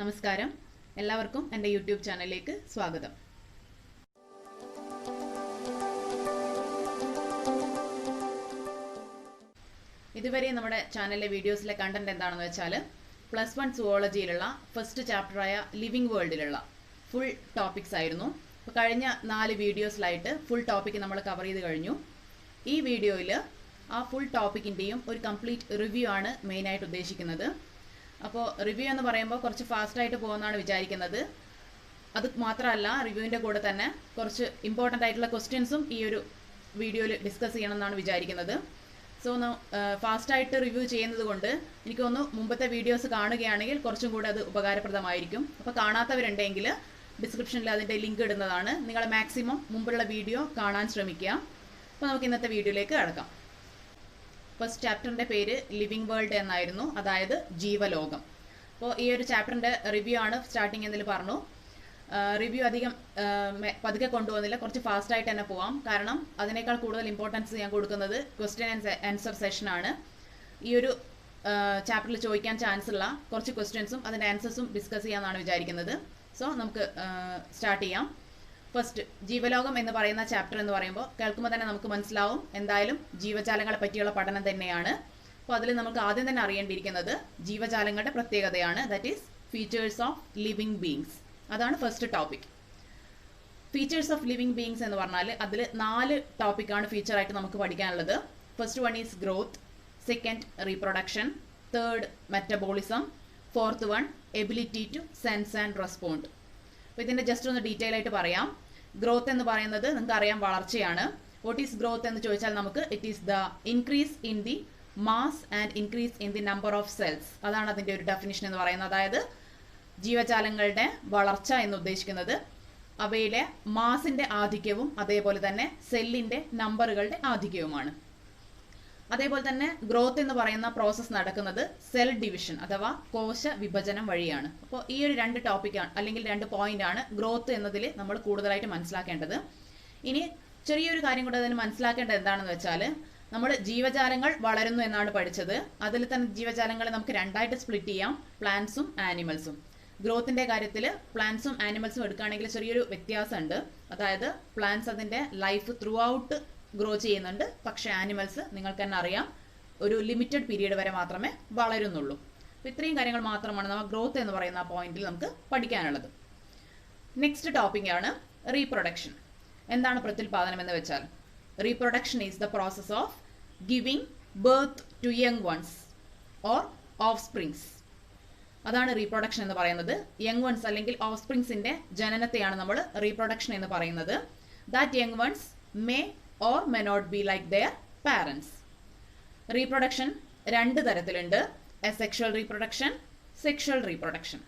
നമസ്കാരം, എല്ലാവർക്കും എൻ്റെ യൂട്യൂബ് ചാനലിലേക്ക് സ്വാഗതം. ഇതുവരെ നമ്മുടെ ചാനലിലെ വീഡിയോസിലെ കണ്ടന്റ് എന്താണെന്ന് വെച്ചാൽ +1 സുവോളജിയിലുള്ള ഫസ്റ്റ് ചാപ്റ്ററായ ലിവിങ് വേൾഡിലുള്ള ഫുൾ ടോപ്പിക്സ് ആയിരുന്നു. അപ്പോൾ കഴിഞ്ഞ 4 വീഡിയോസിലായിട്ട് ഫുൾ ടോപ്പിക്ക് നമ്മൾ കവർ ചെയ്ത് കഴിഞ്ഞു. ഈ വീഡിയോയിൽ ആ ഫുൾ ടോപ്പിക്കിൻ്റെയും ഒരു കംപ്ലീറ്റ് റിവ്യൂ ആണ് മെയിനായിട്ട് ഉദ്ദേശിക്കുന്നത്. അപ്പോൾ റിവ്യൂ എന്ന് പറയുമ്പോൾ കുറച്ച് ഫാസ്റ്റായിട്ട് പോകുമെന്നാണ് വിചാരിക്കുന്നത്. അത് മാത്രമല്ല, റിവ്യൂവിൻ്റെ കൂടെ തന്നെ കുറച്ച് ഇമ്പോർട്ടൻ്റ് ആയിട്ടുള്ള ക്വസ്റ്റ്യൻസും ഈ ഒരു വീഡിയോയിൽ ഡിസ്കസ് ചെയ്യണമെന്നാണ് വിചാരിക്കുന്നത്. സോ ഫാസ്റ്റായിട്ട് റിവ്യൂ ചെയ്യുന്നത് കൊണ്ട് എനിക്ക് തോന്നുന്നു മുമ്പത്തെ വീഡിയോസ് കാണുകയാണെങ്കിൽ കുറച്ചും കൂടെ അത് ഉപകാരപ്രദമായിരിക്കും. അപ്പോൾ കാണാത്തവരുണ്ടെങ്കിൽ ഡിസ്ക്രിപ്ഷനിൽ അതിൻ്റെ ലിങ്ക് ഇടുന്നതാണ്. നിങ്ങൾ മാക്സിമം മുമ്പുള്ള വീഡിയോ കാണാൻ ശ്രമിക്കുക. അപ്പോൾ നമുക്ക് ഇന്നത്തെ വീഡിയോയിലേക്ക് കടക്കാം. ഫസ്റ്റ് ചാപ്റ്ററിൻ്റെ പേര് ലിവിങ് വേൾഡ് എന്നായിരുന്നു, അതായത് ജീവലോകം. അപ്പോൾ ഈ ഒരു ചാപ്റ്ററിൻ്റെ റിവ്യൂ ആണ് സ്റ്റാർട്ടിങ് എന്നതിൽ പറഞ്ഞു. റിവ്യൂ അധികം പതുക്കെ കൊണ്ടുപോകുന്നില്ല, കുറച്ച് ഫാസ്റ്റായിട്ട് തന്നെ പോവാം. കാരണം അതിനേക്കാൾ കൂടുതൽ ഇമ്പോർട്ടൻസ് ഞാൻ കൊടുക്കുന്നത് ക്വസ്റ്റ്യൻ ആൻഡ് ആൻസർ സെഷനാണ്. ഈ ഒരു ചാപ്റ്ററിൽ ചോദിക്കാൻ ചാൻസ് ഉള്ള കുറച്ച് ക്വസ്റ്റ്യൻസും അതിൻ്റെ ആൻസേഴ്സും ഡിസ്കസ് ചെയ്യാമെന്നാണ് വിചാരിക്കുന്നത്. സോ നമുക്ക് സ്റ്റാർട്ട് ചെയ്യാം. ഫസ്റ്റ്, ജീവലോകം എന്ന് പറയുന്ന ചാപ്റ്റർ എന്ന് പറയുമ്പോൾ കേൾക്കുമ്പോൾ തന്നെ നമുക്ക് മനസ്സിലാവും എന്തായാലും ജീവജാലങ്ങളെ പറ്റിയുള്ള പഠനം തന്നെയാണ്. അപ്പോൾ അതിൽ നമുക്ക് ആദ്യം തന്നെ അറിയേണ്ടിയിരിക്കുന്നത് ജീവജാലങ്ങളുടെ പ്രത്യേകതയാണ്. That is features of living beings. അതാണ് first topic. Features of living beings എന്ന് പറഞ്ഞാൽ അതിൽ 4 ടോപ്പിക്കാണ് ഫീച്ചറായിട്ട് നമുക്ക് പഠിക്കാനുള്ളത്. First one is growth, second reproduction, third metabolism, fourth one ability to sense and respond. അപ്പോൾ ഇതിൻ്റെ ജസ്റ്റ് ഒന്ന് ഡീറ്റെയിൽ ആയിട്ട് പറയാം. ഗ്രോത്ത് എന്ന് പറയുന്നത് നിങ്ങൾക്ക് അറിയാം, വളർച്ചയാണ്. വാട്ട് ഈസ് ഗ്രോത്ത് എന്ന് ചോദിച്ചാൽ നമുക്ക് it is the increase in the mass and increase in the number of cells. അതാണ് അതിൻ്റെ ഒരു ഡെഫിനിഷൻ എന്ന് പറയുന്നത്. അതായത് ജീവജാലങ്ങളുടെ വളർച്ച എന്ന് ഉദ്ദേശിക്കുന്നത് അവയിലെ മാസിൻ്റെ ആധിക്യവും അതേപോലെ തന്നെ സെല്ലിൻ്റെ നമ്പറുകളുടെ ആധിക്യവുമാണ്. അതേപോലെ തന്നെ ഗ്രോത്ത് എന്ന് പറയുന്ന പ്രോസസ്സ് നടക്കുന്നത് സെൽ ഡിവിഷൻ അഥവാ കോശ വിഭജനം വഴിയാണ്. അപ്പോൾ ഈ ഒരു 2 ടോപ്പിക്കാണ് അല്ലെങ്കിൽ 2 പോയിന്റാണ് ഗ്രോത്ത് എന്നതിൽ നമ്മൾ കൂടുതലായിട്ട് മനസ്സിലാക്കേണ്ടത്. ഇനി ചെറിയൊരു കാര്യം കൂടെ അതിന് മനസ്സിലാക്കേണ്ടത് എന്താണെന്ന് വെച്ചാൽ നമ്മൾ ജീവജാലങ്ങൾ വളരുന്നു എന്നാണ് പഠിച്ചത്. അതിൽ തന്നെ ജീവജാലങ്ങളെ നമുക്ക് 2ആയിട്ട് സ്പ്ലിറ്റ് ചെയ്യാം, പ്ലാന്റ്സും ആനിമൽസും. ഗ്രോത്തിൻ്റെ കാര്യത്തിൽ പ്ലാന്റ്സും ആനിമൽസും എടുക്കുകയാണെങ്കിൽ ചെറിയൊരു വ്യത്യാസമുണ്ട്. അതായത് പ്ലാന്റ്സ് അതിൻ്റെ ലൈഫ് ത്രൂ ഔട്ട് ഗ്രോ ചെയ്യുന്നുണ്ട്, പക്ഷേ ആനിമൽസ് നിങ്ങൾക്ക് തന്നെ അറിയാം ഒരു ലിമിറ്റഡ് പീരീഡ് വരെ മാത്രമേ വളരുന്നുള്ളൂ. അപ്പോൾ ഇത്രയും കാര്യങ്ങൾ മാത്രമാണ് നമ്മൾ ഗ്രോത്ത് എന്ന് പറയുന്ന പോയിന്റിൽ നമുക്ക് പഠിക്കാനുള്ളത്. നെക്സ്റ്റ് ടോപ്പിക്കാണ് റീപ്രൊഡക്ഷൻ. എന്താണ് പ്രത്യുൽപാദനം എന്ന് വെച്ചാൽ reproduction is the process of giving birth to young ones or offsprings. അതാണ് റീപ്രൊഡക്ഷൻ എന്ന് പറയുന്നത്. യങ് വൺസ് അല്ലെങ്കിൽ ഓഫ് സ്പ്രിങ്സിന്റെ ജനനത്തെയാണ് നമ്മൾ റീപ്രൊഡക്ഷൻ എന്ന് പറയുന്നത്. That young ones may or may not be like their parents. Reproduction 2 തരത്തിലുണ്ട്, asexual reproduction, sexual reproduction.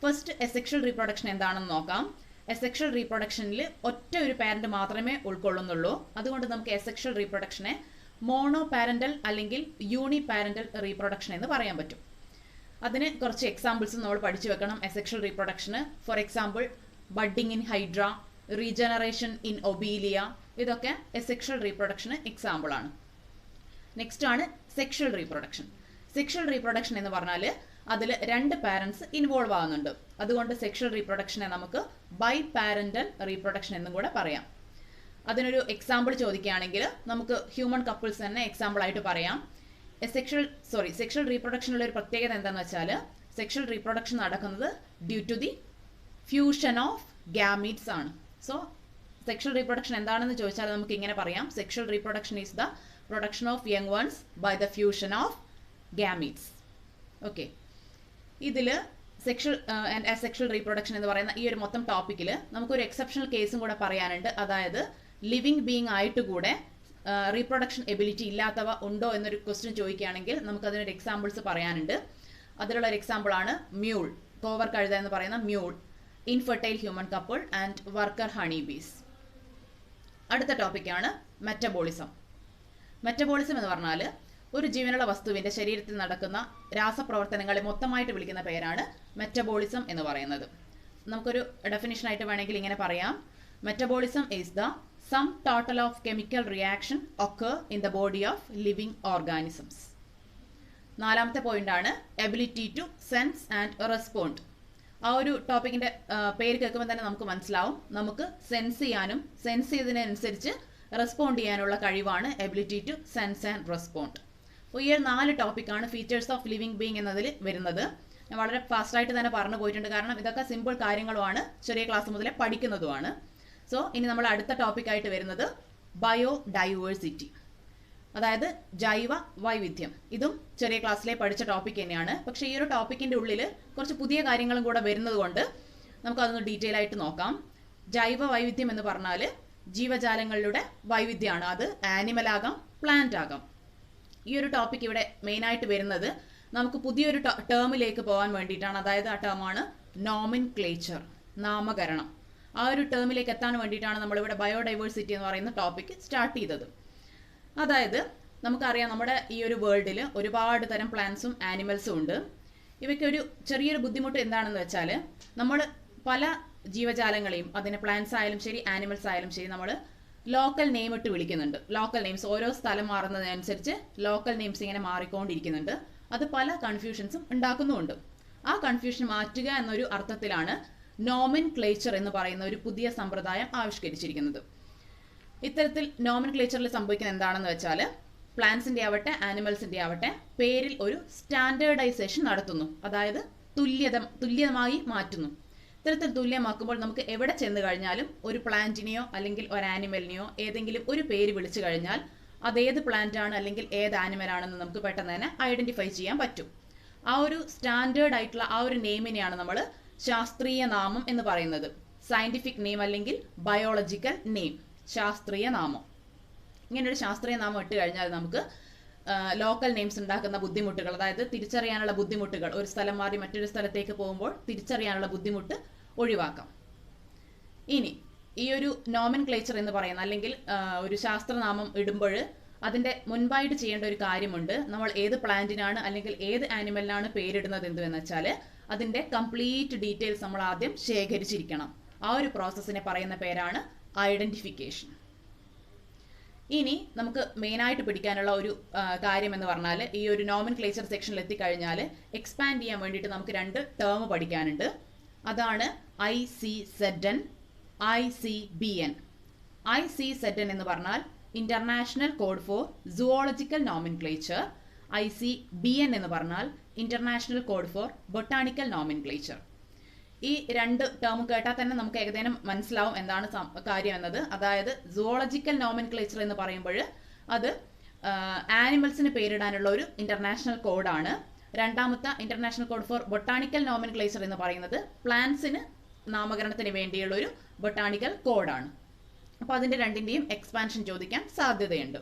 First asexual reproduction എന്താണെന്ന് നോക്കാം. asexual reproductionൽ ഒറ്റ ഒരു പാരന്റ് മാത്രമേ ഉൾക്കൊള്ളുന്നുള്ളൂ. അതുകൊണ്ട് നമുക്ക് asexual reproductionനെ മോണോ പാരന്റൽ അല്ലെങ്കിൽ യൂണി പാരന്റൽ റീപ്രൊഡക്ഷൻ എന്ന് പറയാൻ പറ്റും. അതിന് കുറച്ച് എക്സാമ്പിൾസ് നമ്മൾ പഠിച്ചു വെക്കണം asexual reproduction. For example budding in Hydra, regeneration in Obelia, ഇതൊക്കെ സെക്ഷൽ റീപ്രൊഡക്ഷന് എക്സാമ്പിൾ ആണ്. നെക്സ്റ്റ് ആണ് സെക്ഷൽ റീപ്രൊഡക്ഷൻ. സെക്ഷൽ റീപ്രൊഡക്ഷൻ എന്ന് പറഞ്ഞാൽ അതിൽ 2 പാരന്റ്സ് ഇൻവോൾവ് ആകുന്നുണ്ട്. അതുകൊണ്ട് സെക്ഷൽ റീപ്രൊഡക്ഷനെ നമുക്ക് ബൈ പാരന്റൽ റീപ്രൊഡക്ഷൻ എന്നും കൂടെ പറയാം. അതിനൊരു എക്സാമ്പിൾ ചോദിക്കുകയാണെങ്കിൽ നമുക്ക് ഹ്യൂമൻ കപ്പിൾസ് തന്നെ എക്സാമ്പിൾ ആയിട്ട് പറയാം. സെക്ഷൽ റീപ്രൊഡക്ഷനുള്ള ഒരു പ്രത്യേകത എന്താണെന്ന് വെച്ചാൽ സെക്ഷൽ റീപ്രൊഡക്ഷൻ നടക്കുന്നത് due to the fusion of gametes ആണ്. സോ സെക്ഷൽ റീപ്രൊഡക്ഷൻ എന്താണെന്ന് ചോദിച്ചാൽ നമുക്ക് ഇങ്ങനെ പറയാം, sexual reproduction is the production of young ones by the fusion of gametes. Okay, ഇതിൽ സെക്ഷൽ ആൻഡ് അസെക്ഷൽ റീപ്രൊഡക്ഷൻ എന്ന് പറയുന്ന ഈ ഒരു മൊത്തം ടോപ്പിക്കിൽ നമുക്കൊരു എക്സെപ്ഷണൽ കേസും കൂടെ പറയാനുണ്ട്. അതായത് ലിവിങ് ബീങ് ആയിട്ട് കൂടെ റീപ്രൊഡക്ഷൻ എബിലിറ്റി ഇല്ലാത്തവ ഉണ്ടോ എന്നൊരു ക്വസ്റ്റ്യൻ ചോദിക്കുകയാണെങ്കിൽ നമുക്ക് അതിനൊരു എക്സാമ്പിൾസ് പറയാനുണ്ട്. അതിലുള്ള ഒരു എക്സാമ്പിളാണ് മ്യൂൾ, കോവർ കഴുത എന്ന് പറയുന്ന mule, infertile human couple and worker honey ബീസ്. അടുത്ത ടോപ്പിക്കാണ് മെറ്റബോളിസം. മെറ്റബോളിസം എന്ന് പറഞ്ഞാൽ ഒരു ജീവനുള്ള വസ്തുവിൻ്റെ ശരീരത്തിൽ നടക്കുന്ന രാസപ്രവർത്തനങ്ങളെ മൊത്തമായിട്ട് വിളിക്കുന്ന പേരാണ് മെറ്റബോളിസം എന്ന് പറയുന്നത്. നമുക്കൊരു ഡെഫിനിഷനായിട്ട് വേണമെങ്കിൽ ഇങ്ങനെ പറയാം, metabolism is the sum total of chemical reaction occur in the body of living organisms. 4ാമത്തെ പോയിന്റാണ് ability to sense and respond. ആ ഒരു ടോപ്പിക്കിന്റെ പേര് കേൾക്കുമ്പോൾ തന്നെ നമുക്ക് മനസ്സിലാവും, നമുക്ക് സെൻസ് ചെയ്യാനും സെൻസ് ചെയ്തതിനനുസരിച്ച് റെസ്പോണ്ട് ചെയ്യാനുള്ള കഴിവാണ് ability to sense and respond. അപ്പോൾ ഈ 4 ടോപ്പിക്കാണ് ഫീച്ചേഴ്സ് ഓഫ് ലിവിങ് ബീങ് എന്നതിൽ വരുന്നത്. ഞാൻ വളരെ ഫാസ്റ്റായിട്ട് തന്നെ പറഞ്ഞു പോയിട്ടുണ്ട്, കാരണം ഇതൊക്കെ സിമ്പിൾ കാര്യങ്ങളുമാണ്, ചെറിയ ക്ലാസ് മുതലേ പഠിക്കുന്നതുമാണ്. സോ ഇനി നമ്മൾ അടുത്ത ടോപ്പിക്കായിട്ട് വരുന്നത് ബയോഡൈവേഴ്സിറ്റി, അതായത് ജൈവ വൈവിധ്യം. ഇതും ചെറിയ ക്ലാസ്സിലെ പഠിച്ച ടോപ്പിക് തന്നെയാണ്. പക്ഷേ ഈ ഒരു ടോപ്പിക്കിൻ്റെ ഉള്ളിൽ കുറച്ച് പുതിയ കാര്യങ്ങളും കൂടെ വരുന്നത് കൊണ്ട് നമുക്കതൊന്ന് ഡീറ്റെയിൽ ആയിട്ട് നോക്കാം. ജൈവ വൈവിധ്യം എന്ന് പറഞ്ഞാൽ ജീവജാലങ്ങളുടെ വൈവിധ്യമാണ്. അത് ആനിമൽ ആകാം, പ്ലാന്റ് ആകാം. ഈ ഒരു ടോപ്പിക് ഇവിടെ മെയിനായിട്ട് വരുന്നത് നമുക്ക് പുതിയൊരു ടേമിലേക്ക് പോകാൻ വേണ്ടിയിട്ടാണ്. അതായത് ആ ടേമാണ് നോമിൻക്ലേച്ചർ, നാമകരണം. ആ ഒരു ടേമിലേക്ക് എത്താൻ വേണ്ടിയിട്ടാണ് നമ്മളിവിടെ ബയോഡൈവേഴ്സിറ്റി എന്ന് പറയുന്ന ടോപ്പിക് സ്റ്റാർട്ട് ചെയ്തത്. അതായത് നമുക്കറിയാം, നമ്മുടെ ഈ ഒരു വേൾഡിൽ ഒരുപാട് തരം പ്ലാന്റ്സും ആനിമൽസും ഉണ്ട്. ഇവയ്ക്കൊരു ചെറിയൊരു ബുദ്ധിമുട്ട് എന്താണെന്ന് വെച്ചാൽ, നമ്മൾ പല ജീവജാലങ്ങളെയും, അതിന് പ്ലാന്റ്സ് ആയാലും ശരി ആനിമൽസ് ആയാലും ശരി, നമ്മൾ ലോക്കൽ നെയിം ഇട്ട് വിളിക്കുന്നുണ്ട്. ലോക്കൽ നെയിംസ്, ഓരോ സ്ഥലം മാറുന്നതിനനുസരിച്ച് ലോക്കൽ നെയിംസ് ഇങ്ങനെ മാറിക്കൊണ്ടിരിക്കുന്നുണ്ട്. അത് പല കൺഫ്യൂഷൻസും ഉണ്ടാക്കുന്നുമുണ്ട്. ആ കൺഫ്യൂഷൻ മാറ്റുക എന്നൊരു അർത്ഥത്തിലാണ് നോമിൻക്ലേച്ചർ എന്ന് പറയുന്ന ഒരു പുതിയ സമ്പ്രദായം ആവിഷ്കരിച്ചിരിക്കുന്നത്. ഇത്തരത്തിൽ നോമിൻക്ലേച്ചറിൽ സംഭവിക്കുന്നത് എന്താണെന്ന് വെച്ചാൽ, പ്ലാന്റ്സിന്റെ ആവട്ടെ ആനിമൽസിന്റെ ആവട്ടെ പേരിൽ ഒരു സ്റ്റാൻഡേർഡൈസേഷൻ നടത്തുന്നു. അതായത് തുല്യമായി മാറ്റുന്നു. ഇത്തരത്തിൽ തുല്യമാക്കുമ്പോൾ നമുക്ക് എവിടെ ചെന്ന് കഴിഞ്ഞാലും ഒരു പ്ലാന്റിനെയോ അല്ലെങ്കിൽ ഒരു ആനിമലിനെയോ ഏതെങ്കിലും ഒരു പേര് വിളിച്ചു കഴിഞ്ഞാൽ അതേത് പ്ലാന്റ് ആണ് അല്ലെങ്കിൽ ഏത് ആനിമൽ ആണെന്ന് നമുക്ക് പെട്ടെന്ന് തന്നെ ഐഡന്റിഫൈ ചെയ്യാൻ പറ്റും. ആ ഒരു സ്റ്റാൻഡേർഡ് ആയിട്ടുള്ള ആ ഒരു നെയിമിനെയാണ് നമ്മൾ ശാസ്ത്രീയ നാമം എന്ന് പറയുന്നത്. സയന്റിഫിക് നെയിം അല്ലെങ്കിൽ ബയോളജിക്കൽ നെയിം, ശാസ്ത്രീയ നാമം. ഇങ്ങനൊരു ശാസ്ത്രീയ നാമം ഇട്ട് കഴിഞ്ഞാൽ നമുക്ക് ലോക്കൽ നെയിംസ് ഉണ്ടാക്കുന്ന ബുദ്ധിമുട്ടുകൾ, അതായത് തിരിച്ചറിയാനുള്ള ബുദ്ധിമുട്ടുകൾ, ഒരു സ്ഥലം മാറി മറ്റൊരു സ്ഥലത്തേക്ക് പോകുമ്പോൾ തിരിച്ചറിയാനുള്ള ബുദ്ധിമുട്ട് ഒഴിവാക്കാം. ഇനി ഈ ഒരു നോമിൻക്ലേച്ചർ എന്ന് പറയുന്ന അല്ലെങ്കിൽ ഒരു ശാസ്ത്രനാമം ഇടുമ്പോൾ അതിൻ്റെ മുൻപായിട്ട് ചെയ്യേണ്ട ഒരു കാര്യമുണ്ട്. നമ്മൾ ഏത് പ്ലാന്റിനാണ് അല്ലെങ്കിൽ ഏത് ആനിമലിനാണ് പേരിടുന്നത് എന്തെന്ന് വെച്ചാൽ അതിൻ്റെ കംപ്ലീറ്റ് ഡീറ്റെയിൽസ് നമ്മൾ ആദ്യം ശേഖരിച്ചിരിക്കണം. ആ ഒരു പ്രോസസ്സിനെ പറയുന്ന പേരാണ് ഐഡന്റിഫിക്കേഷൻ. ഇനി നമുക്ക് മെയിനായിട്ട് പിടിക്കാനുള്ള ഒരു കാര്യം എന്ന് പറഞ്ഞാൽ, ഈ ഒരു നോമിൻക്ലേച്ചർ സെക്ഷനിൽ എത്തിക്കഴിഞ്ഞാൽ എക്സ്പാൻഡ് ചെയ്യാൻ വേണ്ടിയിട്ട് നമുക്ക് 2 ടേം പഠിക്കാനുണ്ട്. അതാണ് ICZN, ICBN. ICZN എന്ന് പറഞ്ഞാൽ international code for zoological nomenclature. ICBN എന്ന് പറഞ്ഞാൽ international code for botanical nomenclature. ഈ 2 ടേം കേട്ടാൽ തന്നെ നമുക്ക് ഏകദേശം മനസ്സിലാവും എന്താണ് കാര്യം എന്നത്. അതായത് സുവോളജിക്കൽ നോമിൻക്ലേച്ചർ എന്ന് പറയുമ്പോൾ അത് ആനിമൽസിന് പേരിടാനുള്ള ഒരു ഇന്റർനാഷണൽ കോഡാണ്. രണ്ടാമത്തെ international code for botanical nomenclature എന്ന് പറയുന്നത് പ്ലാന്റ്സിന് നാമകരണത്തിന് വേണ്ടിയുള്ള ഒരു ബൊട്ടാണിക്കൽ കോഡാണ്. അപ്പോൾ അതിൻ്റെ രണ്ടിൻ്റെയും എക്സ്പാൻഷൻ ചോദിക്കാൻ സാധ്യതയുണ്ട്.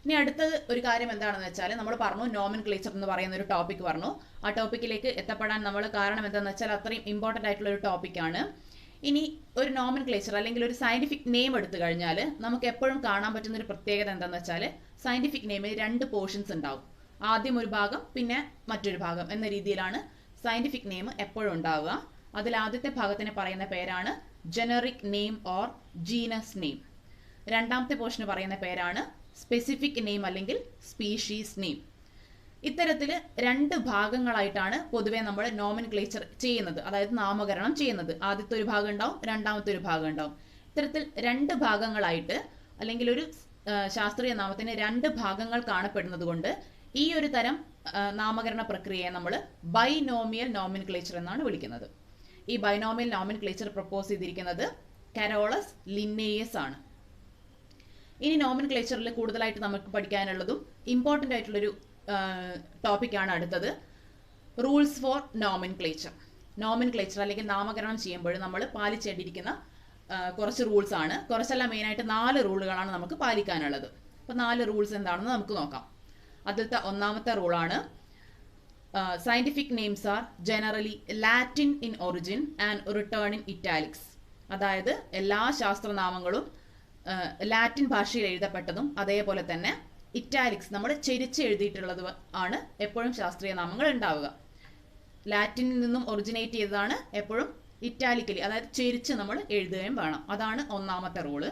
ഇനി അടുത്തത് ഒരു കാര്യം എന്താണെന്ന് വെച്ചാൽ, നമ്മൾ പറഞ്ഞു നോമിൻക്ലേച്ചർ എന്ന് പറയുന്ന ഒരു ടോപ്പിക് പറഞ്ഞു. ആ ടോപ്പിക്കിലേക്ക് എത്തപ്പെടാൻ നമ്മൾ കാരണം എന്താണെന്ന് വെച്ചാൽ അത്രയും ഇമ്പോർട്ടൻ്റ് ആയിട്ടുള്ള ഒരു ടോപ്പിക്കാണ്. ഇനി ഒരു നോമിൻക്ലേച്ചർ അല്ലെങ്കിൽ ഒരു സയന്റിഫിക് നെയിം എടുത്തു കഴിഞ്ഞാൽ നമുക്ക് എപ്പോഴും കാണാൻ പറ്റുന്ന ഒരു പ്രത്യേകത എന്താണെന്ന് വെച്ചാൽ, സയന്റിഫിക് നെയിമിൽ 2 പോർഷൻസ് ഉണ്ടാവും. ആദ്യം ഒരു ഭാഗം പിന്നെ മറ്റൊരു ഭാഗം എന്ന രീതിയിലാണ് സയന്റിഫിക് നെയിം എപ്പോഴും ഉണ്ടാവുക. അതിൽ ആദ്യത്തെ ഭാഗത്തിന് പറയുന്ന പേരാണ് generic name or genus name. രണ്ടാമത്തെ പോർഷന് പറയുന്ന പേരാണ് സ്പെസിഫിക് നെയിം അല്ലെങ്കിൽ സ്പീഷീസ് നെയിം. ഇത്തരത്തിൽ 2 ഭാഗങ്ങളായിട്ടാണ് പൊതുവെ നമ്മൾ നോമിൻക്ലേച്ചർ ചെയ്യുന്നത്, അതായത് നാമകരണം ചെയ്യുന്നത്. ആദ്യത്തെ ഒരു ഭാഗം ഉണ്ടാവും, രണ്ടാമത്തെ ഒരു ഭാഗം ഉണ്ടാവും. ഇത്തരത്തിൽ 2 ഭാഗങ്ങളായിട്ട് അല്ലെങ്കിൽ ഒരു ശാസ്ത്രീയ നാമത്തിന് 2 ഭാഗങ്ങൾ കാണപ്പെടുന്നത് കൊണ്ട് ഈ ഒരു തരം നാമകരണ പ്രക്രിയയെ നമ്മൾ ബൈനോമിയൽ നോമിൻക്ലേച്ചർ എന്നാണ് വിളിക്കുന്നത്. ഈ ബൈനോമിയൽ നോമിൻക്ലേച്ചർ പ്രപ്പോസ് ചെയ്തിരിക്കുന്നത് കരോളസ് ലിന്നേയസ് ആണ്. ഇനി നോമിൻക്ലേച്ചറിൽ കൂടുതലായിട്ട് നമുക്ക് പഠിക്കാനുള്ളതും ഇമ്പോർട്ടൻ്റ് ആയിട്ടുള്ളൊരു ടോപ്പിക്കാണ് അടുത്തത്, റൂൾസ് ഫോർ നോമിൻക്ലേച്ചർ. നോമിൻക്ലേച്ചർ അല്ലെങ്കിൽ നാമകരണം ചെയ്യുമ്പോൾ നമ്മൾ പാലിച്ചേണ്ടിയിരിക്കുന്ന കുറച്ച് റൂൾസ് ആണ്. കുറച്ചല്ല, മെയിനായിട്ട് 4 റൂളുകളാണ് നമുക്ക് പാലിക്കാനുള്ളത്. അപ്പോൾ 4 റൂൾസ് എന്താണെന്ന് നമുക്ക് നോക്കാം. അതിലത്തെ ഒന്നാമത്തെ റൂളാണ് scientific names are generally Latin in origin and return in italics. അതായത് എല്ലാ ശാസ്ത്രനാമങ്ങളും ലാറ്റിൻ ഭാഷയിൽ എഴുതപ്പെട്ടതും അതേപോലെ തന്നെ ഇറ്റാലിക്സ് നമ്മൾ ചെരിച്ച് എഴുതിയിട്ടുള്ളത് ആണ് എപ്പോഴും ശാസ്ത്രീയ നാമങ്ങൾ ഉണ്ടാവുക. ലാറ്റിനിൽ നിന്നും ഒറിജിനേറ്റ് ചെയ്തതാണ് എപ്പോഴും ഇറ്റാലിക്കലി, അതായത് ചെരിച്ച് നമ്മൾ എഴുതുകയും വേണം. അതാണ് ഒന്നാമത്തെ റൂള്.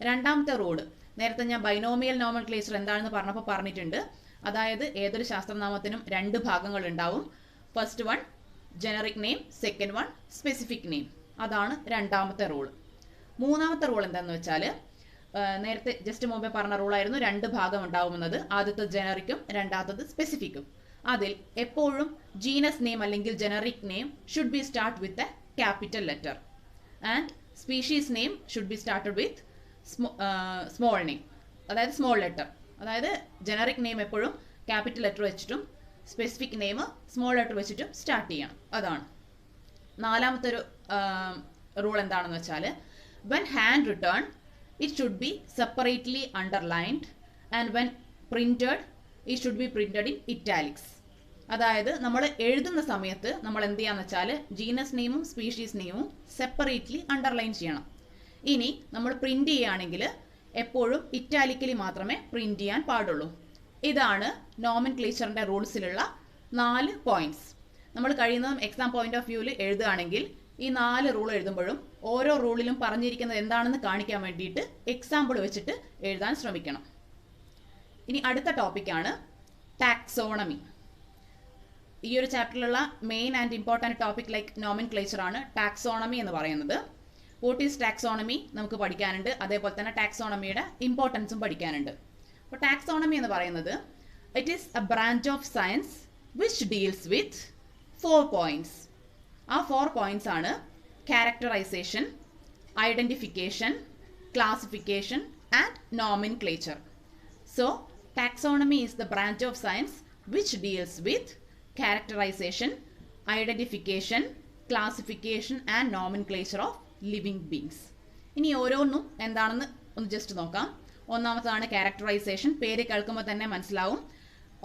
രണ്ടാമത്തെ റൂള്, നേരത്തെ ഞാൻ ബൈനോമിയൽ നോമൻക്ലേച്ചർ എന്താണെന്ന് പറഞ്ഞപ്പോൾ പറഞ്ഞിട്ടുണ്ട്. അതായത് ഏതൊരു ശാസ്ത്രനാമത്തിനും 2 ഭാഗങ്ങൾ ഉണ്ടാവും. First one generic name, second one specific name. അതാണ് രണ്ടാമത്തെ റൂൾ. മൂന്നാമത്തെ റൂൾ എന്താണെന്ന് വെച്ചാൽ നേരത്തെ ജസ്റ്റ് മുമ്പേ പറഞ്ഞ റൂളായിരുന്നു, രണ്ട് ഭാഗം ഉണ്ടാവുന്നത്. ആദ്യത്തെ ജനറിക്കും രണ്ടാമത്തത് സ്പെസിഫിക്കും. അതിൽ എപ്പോഴും ജീനസ് നെയിം അല്ലെങ്കിൽ generic name should be start with a capital letter and species name should be started with small name, അതായത് സ്മോൾ ലെറ്റർ. അതായത് ജനറിക് നെയിം എപ്പോഴും ക്യാപിറ്റൽ ലെറ്റർ വെച്ചിട്ടും സ്പെസിഫിക് നെയിം സ്മോൾ ലെറ്റർ വെച്ചിട്ടും സ്റ്റാർട്ട് ചെയ്യണം. അതാണ്. നാലാമത്തെ ഒരു റൂൾ എന്താണെന്ന് വെച്ചാൽ when hand return it should be separately underlined and when printed it should be printed in italics. അതായത് നമ്മൾ എഴുതുന്ന സമയത്ത് നമ്മൾ എന്ത് ചെയ്യാന്ന് വെച്ചാൽ ജീനസ് നെയിമും സ്പീഷീസ് നെയിമും സെപ്പറേറ്റ്ലി അണ്ടർലൈൻ ചെയ്യണം. ഇനി നമ്മൾ പ്രിന്റ് ചെയ്യുകയാണെങ്കിൽ എപ്പോഴും ഇറ്റാലിക്കലി മാത്രമേ പ്രിന്റ് ചെയ്യാൻ പാടുള്ളൂ. ഇതാണ് നോമൻക്ലേച്ചറിന്റെ റൂൾസിലുള്ള 4 പോയിന്റ്സ്. നമ്മൾ കഴിയുന്നതും എക്സാം പോയിന്റ് ഓഫ് വ്യൂവിൽ എഴുതുകയാണെങ്കിൽ ഈ 4 റൂൾ എഴുതുമ്പോഴും ഓരോ റൂളിലും പറഞ്ഞിരിക്കുന്നത് എന്താണെന്ന് കാണിക്കാൻ വേണ്ടിയിട്ട് എക്സാമ്പിൾ വെച്ചിട്ട് എഴുതാൻ ശ്രമിക്കണം. ഇനി അടുത്ത ടോപ്പിക്കാണ് ടാക്സോണമി. ഈ ഒരു ചാപ്റ്ററിലുള്ള main and important topic like nomenclature ആണ് ടാക്സോണമി എന്ന് പറയുന്നത്. വാട്ട് ഈസ് ടാക്സോണമി നമുക്ക് പഠിക്കാനുണ്ട്, അതേപോലെ തന്നെ ടാക്സോണമിയുടെ ഇമ്പോർട്ടൻസും പഠിക്കാനുണ്ട്. അപ്പോൾ ടാക്സോണമി എന്ന് പറയുന്നത് it is a branch of science which deals with 4 points. ആ 4 പോയിന്റ്സ് ആണ് characterization, identification, classification and nomenclature. So taxonomy is the branch of science which deals with characterization, identification, classification and nomenclature of living beings. ഇനി ഓരോന്നും എന്താണെന്ന് ഒന്ന് just നോക്കാം. ഒന്നാമതാണ് characterization. പേര് കേൾക്കുമ്പോൾ തന്നെ മനസ്സിലാവും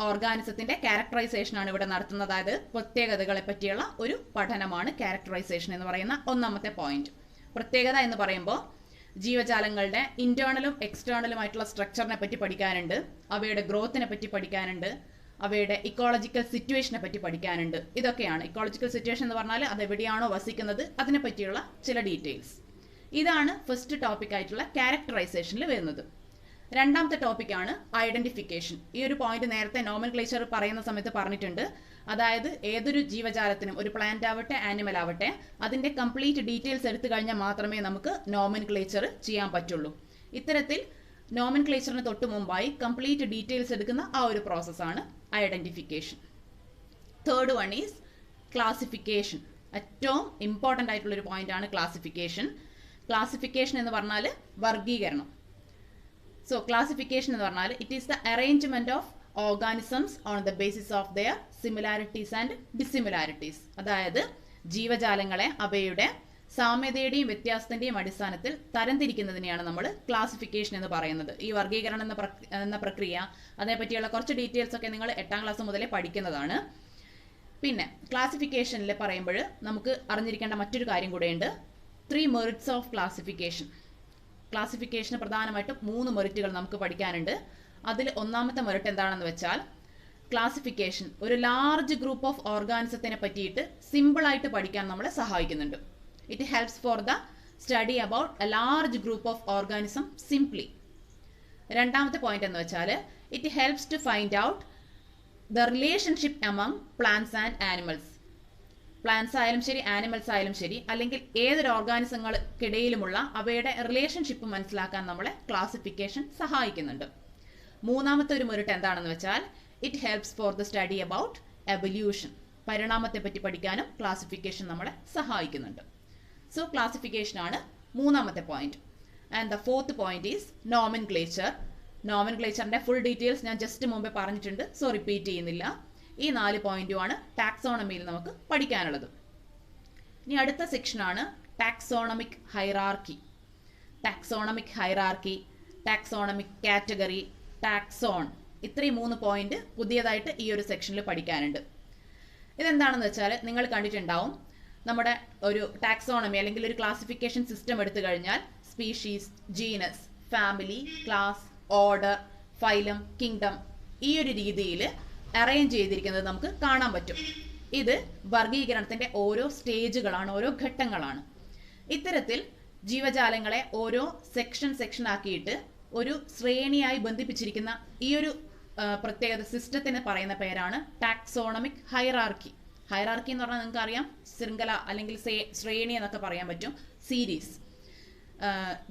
ഓർഗാനിസത്തിന്റെ ക്യാരക്ടറൈസേഷൻ ആണ് ഇവിടെ നടത്തുന്നത്. അതായത് പ്രത്യേകതകളെ പറ്റിയുള്ള ഒരു പഠനമാണ് ക്യാരക്ടറൈസേഷൻ എന്ന് പറയുന്ന ഒന്നാമത്തെ പോയിന്റ്. പ്രത്യേകത എന്ന് പറയുമ്പോൾ ജീവജാലങ്ങളുടെ ഇന്റേണലും എക്സ്റ്റേണലുമായിട്ടുള്ള സ്ട്രക്ചറിനെ പറ്റി പഠിക്കാനുണ്ട്, അവയുടെ ഗ്രോത്തിനെ പറ്റി പഠിക്കാനുണ്ട്, അവയുടെ ഇക്കോളജിക്കൽ സിറ്റുവേഷനെ പറ്റി പഠിക്കാനുണ്ട്. ഇതൊക്കെയാണ് ഇക്കോളജിക്കൽ സിറ്റുവേഷൻ എന്ന് പറഞ്ഞാൽ അത് എവിടെയാണോ വസിക്കുന്നത് അതിനെ പറ്റിയുള്ള ചില ഡീറ്റെയിൽസ്. ഇതാണ് ഫസ്റ്റ് ടോപ്പിക് ആയിട്ടുള്ള ക്യാരക്ടറൈസേഷനിൽ വരുന്നത്. രണ്ടാമത്തെ ടോപ്പിക്കാണ് ഐഡന്റിഫിക്കേഷൻ. ഈ ഒരു പോയിന്റ് നേരത്തെ നോമൻക്ലേച്ചർ പറയുന്ന സമയത്ത് പറഞ്ഞിട്ടുണ്ട്. അതായത് ഏതൊരു ജീവജാലത്തിനും, ഒരു പ്ലാന്റ് ആവട്ടെ ആനിമൽ ആവട്ടെ, അതിന്റെ കംപ്ലീറ്റ് ഡീറ്റെയിൽസ് എടുത്തു കഴിഞ്ഞാൽ മാത്രമേ നമുക്ക് നോമൻക്ലേച്ചർ ചെയ്യാൻ പറ്റുള്ളൂ. ഇത്തരത്തിൽ നോമൻക്ലേച്ചറിന് തൊട്ട് മുമ്പായി കംപ്ലീറ്റ് ഡീറ്റെയിൽസ് എടുക്കുന്ന ആ ഒരു പ്രോസസ്സാണ് identification. Third one is classification. ഏറ്റവും ഇമ്പോർട്ടൻ്റ് ആയിട്ടുള്ളൊരു പോയിന്റാണ് ക്ലാസിഫിക്കേഷൻ. ക്ലാസിഫിക്കേഷൻ എന്ന് പറഞ്ഞാൽ വർഗീകരണം. സോ ക്ലാസിഫിക്കേഷൻ എന്ന് പറഞ്ഞാൽ it is the arrangement of organisms on the basis of their similarities and dissimilarities. അതായത് ജീവജാലങ്ങളെ അവയുടെ സാമ്യതയുടെയും വ്യത്യാസത്തിന്റെയും അടിസ്ഥാനത്തിൽ തരംതിരിക്കുന്നതിനെയാണ് നമ്മൾ ക്ലാസിഫിക്കേഷൻ എന്ന് പറയുന്നത്. ഈ വർഗീകരണം എന്ന പ്രക്രിയ, അതേപറ്റിയുള്ള കുറച്ച് ഡീറ്റെയിൽസ് ഒക്കെ നിങ്ങൾ 8ാം ക്ലാസ് മുതലേ പഠിക്കുന്നതാണ്. പിന്നെ ക്ലാസിഫിക്കേഷനിൽ പറയുമ്പോൾ നമുക്ക് അറിഞ്ഞിരിക്കേണ്ട മറ്റൊരു കാര്യം കൂടെയുണ്ട്. 3 മെറിറ്റ്സ് ഓഫ് ക്ലാസിഫിക്കേഷൻ. ക്ലാസിഫിക്കേഷന് പ്രധാനമായിട്ടും 3 മെറിറ്റുകൾ നമുക്ക് പഠിക്കാനുണ്ട്. അതിൽ ഒന്നാമത്തെ മെറിറ്റ് എന്താണെന്ന് വെച്ചാൽ ക്ലാസിഫിക്കേഷൻ ഒരു ലാർജ് ഗ്രൂപ്പ് ഓഫ് ഓർഗാനിസത്തിനെ പറ്റിയിട്ട് സിമ്പിളായിട്ട് പഠിക്കാൻ നമ്മളെ സഹായിക്കുന്നുണ്ട്. It helps for the study about a large group of organism simply. രണ്ടാമത്തെ പോയിന്റ് എന്ന് വെച്ചാൽ it helps to find out the relationship among plants and animals. Plants ആയാലും ശരി, ആനിമൽസ് ആയാലും ശരി, അല്ലെങ്കിൽ ഏതൊരു ഓർഗാനിസങ്ങൾക്കിടയിലുമുള്ള അവയുടെ റിലേഷൻഷിപ്പ് മനസ്സിലാക്കാൻ നമ്മളെ ക്ലാസിഫിക്കേഷൻ സഹായിക്കുന്നുണ്ട്. മൂന്നാമത്തെ ഒരു മെറിറ്റ് എന്താണെന്ന് വെച്ചാൽ it helps for the study about evolution. പരിണാമത്തെ പറ്റി പഠിക്കാനും ക്ലാസിഫിക്കേഷൻ നമ്മളെ സഹായിക്കുന്നുണ്ട്. സോ ക്ലാസിഫിക്കേഷൻ ആണ് മൂന്നാമത്തെ point. And the fourth point is nomenclature. നോമൻക്ലേച്ചറിന്റെ ഫുൾ ഡീറ്റെയിൽസ് ഞാൻ ജസ്റ്റ് മുമ്പേ പറഞ്ഞിട്ടുണ്ട്, സോ റിപ്പീറ്റ് ചെയ്യുന്നില്ല. ഈ 4 പോയിന്റുമാണ് ടാക്സോണമിയിൽ നമുക്ക് പഠിക്കാനുള്ളത്. ഇനി അടുത്ത സെക്ഷനാണ് taxonomic hierarchy. Taxonomic hierarchy, taxonomic category, taxon, ഇത്രയും 3 പോയിന്റ് പുതിയതായിട്ട് ഈ ഒരു സെക്ഷനിൽ പഠിക്കാനുണ്ട്. ഇതെന്താണെന്ന് വെച്ചാൽ നിങ്ങൾ കണ്ടിട്ടുണ്ടാവും, നമ്മുടെ ഒരു ടാക്സോണമി അല്ലെങ്കിൽ ഒരു ക്ലാസിഫിക്കേഷൻ സിസ്റ്റം എടുത്തു കഴിഞ്ഞാൽ species, genus, family, class, order, phylum, kingdom, ഈ ഒരു രീതിയിൽ അറേഞ്ച് ചെയ്തിരിക്കുന്നത് നമുക്ക് കാണാൻ പറ്റും. ഇത് വർഗീകരണത്തിന്റെ ഓരോ സ്റ്റേജുകളാണ്, ഓരോ ഘട്ടങ്ങളാണ്. ഇത്തരത്തിൽ ജീവജാലങ്ങളെ ഓരോ സെക്ഷൻ ആക്കിയിട്ട് ഒരു ശ്രേണിയായി ബന്ധിപ്പിച്ചിരിക്കുന്ന ഈ ഒരു പ്രത്യേകത സിസ്റ്റത്തിന് പറയുന്ന പേരാണ് ടാക്സോണമിക് ഹൈറാർക്കി. ഹൈറാർക്കി എന്ന് പറഞ്ഞാൽ നിങ്ങൾക്ക് അറിയാം ശൃംഖല അല്ലെങ്കിൽ ശ്രേണി എന്നൊക്കെ പറയാൻ പറ്റും. സീരീസ്,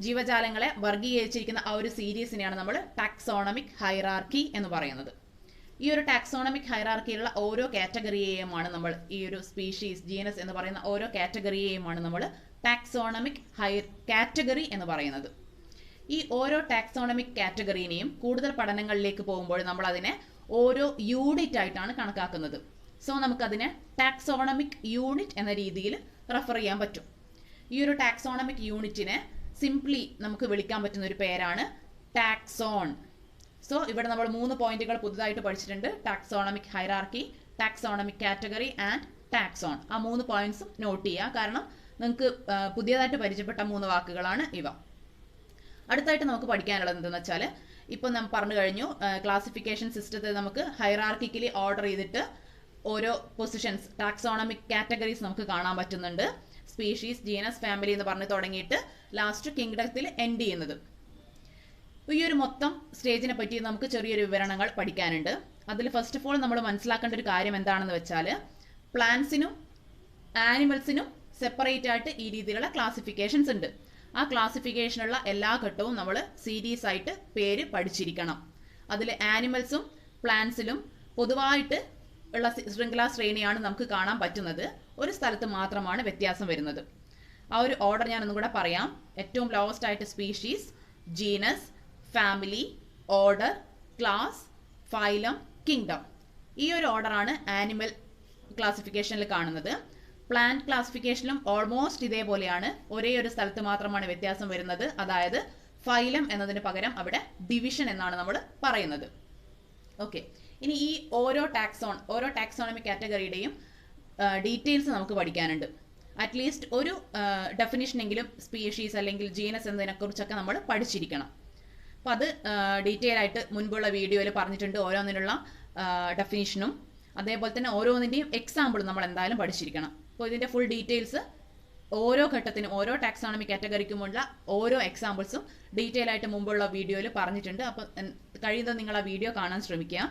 ജീവജാലങ്ങളെ വർഗീകരിച്ചിരിക്കുന്ന ആ ഒരു സീരീസിനെയാണ് നമ്മൾ ടാക്സോണമിക് ഹൈറാർക്കി എന്ന് പറയുന്നത്. ഈ ഒരു ടാക്സോണമിക് ഹൈറാർക്കിയിലുള്ള ഓരോ കാറ്റഗറിയെയുമാണ് നമ്മൾ ഈ ഒരു സ്പീഷീസ്, ജീനസ് എന്ന് പറയുന്ന ഓരോ കാറ്റഗറിയെയുമാണ് നമ്മൾ ടാക്സോണമിക് കാറ്റഗറി എന്ന് പറയുന്നത്. ഈ ഓരോ ടാക്സോണമിക് കാറ്റഗറിനെയും കൂടുതൽ പഠനങ്ങളിലേക്ക് പോകുമ്പോൾ നമ്മൾ അതിനെ ഓരോ യൂണിറ്റ് ആയിട്ടാണ് കണക്കാക്കുന്നത്. സോ നമുക്കതിനെ ടാക്സോണമിക് യൂണിറ്റ് എന്ന രീതിയിൽ റെഫർ ചെയ്യാൻ പറ്റും. ഈ ഒരു ടാക്സോണമിക് യൂണിറ്റിനെ സിംപ്ലി നമുക്ക് വിളിക്കാൻ പറ്റുന്ന ഒരു പേരാണ് ടാക്സോൺ. സോ ഇവിടെ നമ്മൾ 3 പോയിന്റുകൾ പുതുതായിട്ട് പഠിച്ചിട്ടുണ്ട്. Taxonomic hierarchy, taxonomic category and taxon. ആ 3 പോയിന്റ്സും നോട്ട് ചെയ്യുക. കാരണം നിങ്ങൾക്ക് പുതിയതായിട്ട് പരിചയപ്പെട്ട 3 വാക്കുകളാണ് ഇവ. അടുത്തായിട്ട് നമുക്ക് പഠിക്കാനുള്ളത് എന്തെന്ന് വെച്ചാൽ, ഇപ്പം നമ്മൾ പറഞ്ഞു കഴിഞ്ഞു ക്ലാസിഫിക്കേഷൻ സിസ്റ്റത്തിൽ നമുക്ക് ഹൈറാർക്കിക്കലി ഓർഡർ ചെയ്തിട്ട് ഓരോ പൊസിഷൻസ്, ടാക്സോണമിക് കാറ്റഗറീസ് നമുക്ക് കാണാൻ പറ്റുന്നുണ്ട്. സ്പീഷീസ്, ജീനസ്, ഫാമിലി എന്ന് പറഞ്ഞ് തുടങ്ങിയിട്ട് ലാസ്റ്റ് കിങ്ഡത്തിൽ എൻഡ് ചെയ്യുന്നത്. ഈ ഒരു മൊത്തം സ്റ്റേജിനെ പറ്റി നമുക്ക് ചെറിയൊരു വിവരണങ്ങൾ പഠിക്കാനുണ്ട്. അതിൽ ഫസ്റ്റ് ഓഫ് ഓൾ നമ്മൾ മനസ്സിലാക്കേണ്ട ഒരു കാര്യം എന്താണെന്ന് വെച്ചാൽ, പ്ലാന്റ്സിനും ആനിമൽസിനും സെപ്പറേറ്റ് ആയിട്ട് ഈ രീതിയിലുള്ള ക്ലാസിഫിക്കേഷൻസ് ഉണ്ട്. ആ ക്ലാസിഫിക്കേഷനുള്ള എല്ലാ ഘട്ടവും നമ്മൾ സീരീസ് ആയിട്ട് പേര് പഠിച്ചിരിക്കണം. അതിൽ ആനിമൽസും പ്ലാന്റ്സിലും പൊതുവായിട്ട് ഉള്ള ശൃംഖലാ ശ്രേണിയാണ് നമുക്ക് കാണാൻ പറ്റുന്നത്. ഒരു സ്ഥലത്ത് മാത്രമാണ് വ്യത്യാസം വരുന്നത്. ആ ഒരു ഓർഡർ ഞാൻ ഒന്നും കൂടെ പറയാം. ഏറ്റവും ലോവസ്റ്റ് ആയിട്ട് species, genus, family, order, class, phylum, kingdom. ഈ ഒരു ഓർഡറാണ് ആനിമൽ ക്ലാസിഫിക്കേഷനിൽ കാണുന്നത്. പ്ലാന്റ് ക്ലാസിഫിക്കേഷനിലും ഓൾമോസ്റ്റ് ഇതേപോലെയാണ്. ഒരേ ഒരു സ്ഥലത്ത് മാത്രമാണ് വ്യത്യാസം വരുന്നത്. അതായത് ഫൈലം എന്നതിന് പകരം അവിടെ ഡിവിഷൻ എന്നാണ് നമ്മൾ പറയുന്നത്. ഓക്കെ, ഇനി ഈ ഓരോ ടാക്സോണമിക് കാറ്റഗറിയുടെയും ഡീറ്റെയിൽസ് നമുക്ക് പഠിക്കാനുണ്ട്. അറ്റ്ലീസ്റ്റ് ഒരു ഡെഫിനിഷനെങ്കിലും സ്പീഷീസ് അല്ലെങ്കിൽ ജീനസ് എന്നതിനെക്കുറിച്ചൊക്കെ നമ്മൾ പഠിച്ചിരിക്കണം. അപ്പോൾ അത് ഡീറ്റെയിൽ ആയിട്ട് മുൻപുള്ള വീഡിയോയിൽ പറഞ്ഞിട്ടുണ്ട്. ഓരോന്നിനുള്ള ഡെഫിനിഷനും അതേപോലെ തന്നെ ഓരോന്നിൻ്റെയും എക്സാമ്പിളും നമ്മൾ എന്തായാലും പഠിച്ചിരിക്കണം. അപ്പോൾ ഇതിൻ്റെ ഫുൾ ഡീറ്റെയിൽസ് ഓരോ ഘട്ടത്തിനും ഓരോ ടാക്സോണമിക് കാറ്റഗറിക്കുമുള്ള ഓരോ എക്സാമ്പിൾസും ഡീറ്റെയിൽ ആയിട്ട് മുമ്പുള്ള വീഡിയോയിൽ പറഞ്ഞിട്ടുണ്ട്. അപ്പോൾ കഴിയുന്നത് നിങ്ങൾ ആ വീഡിയോ കാണാൻ ശ്രമിക്കുക.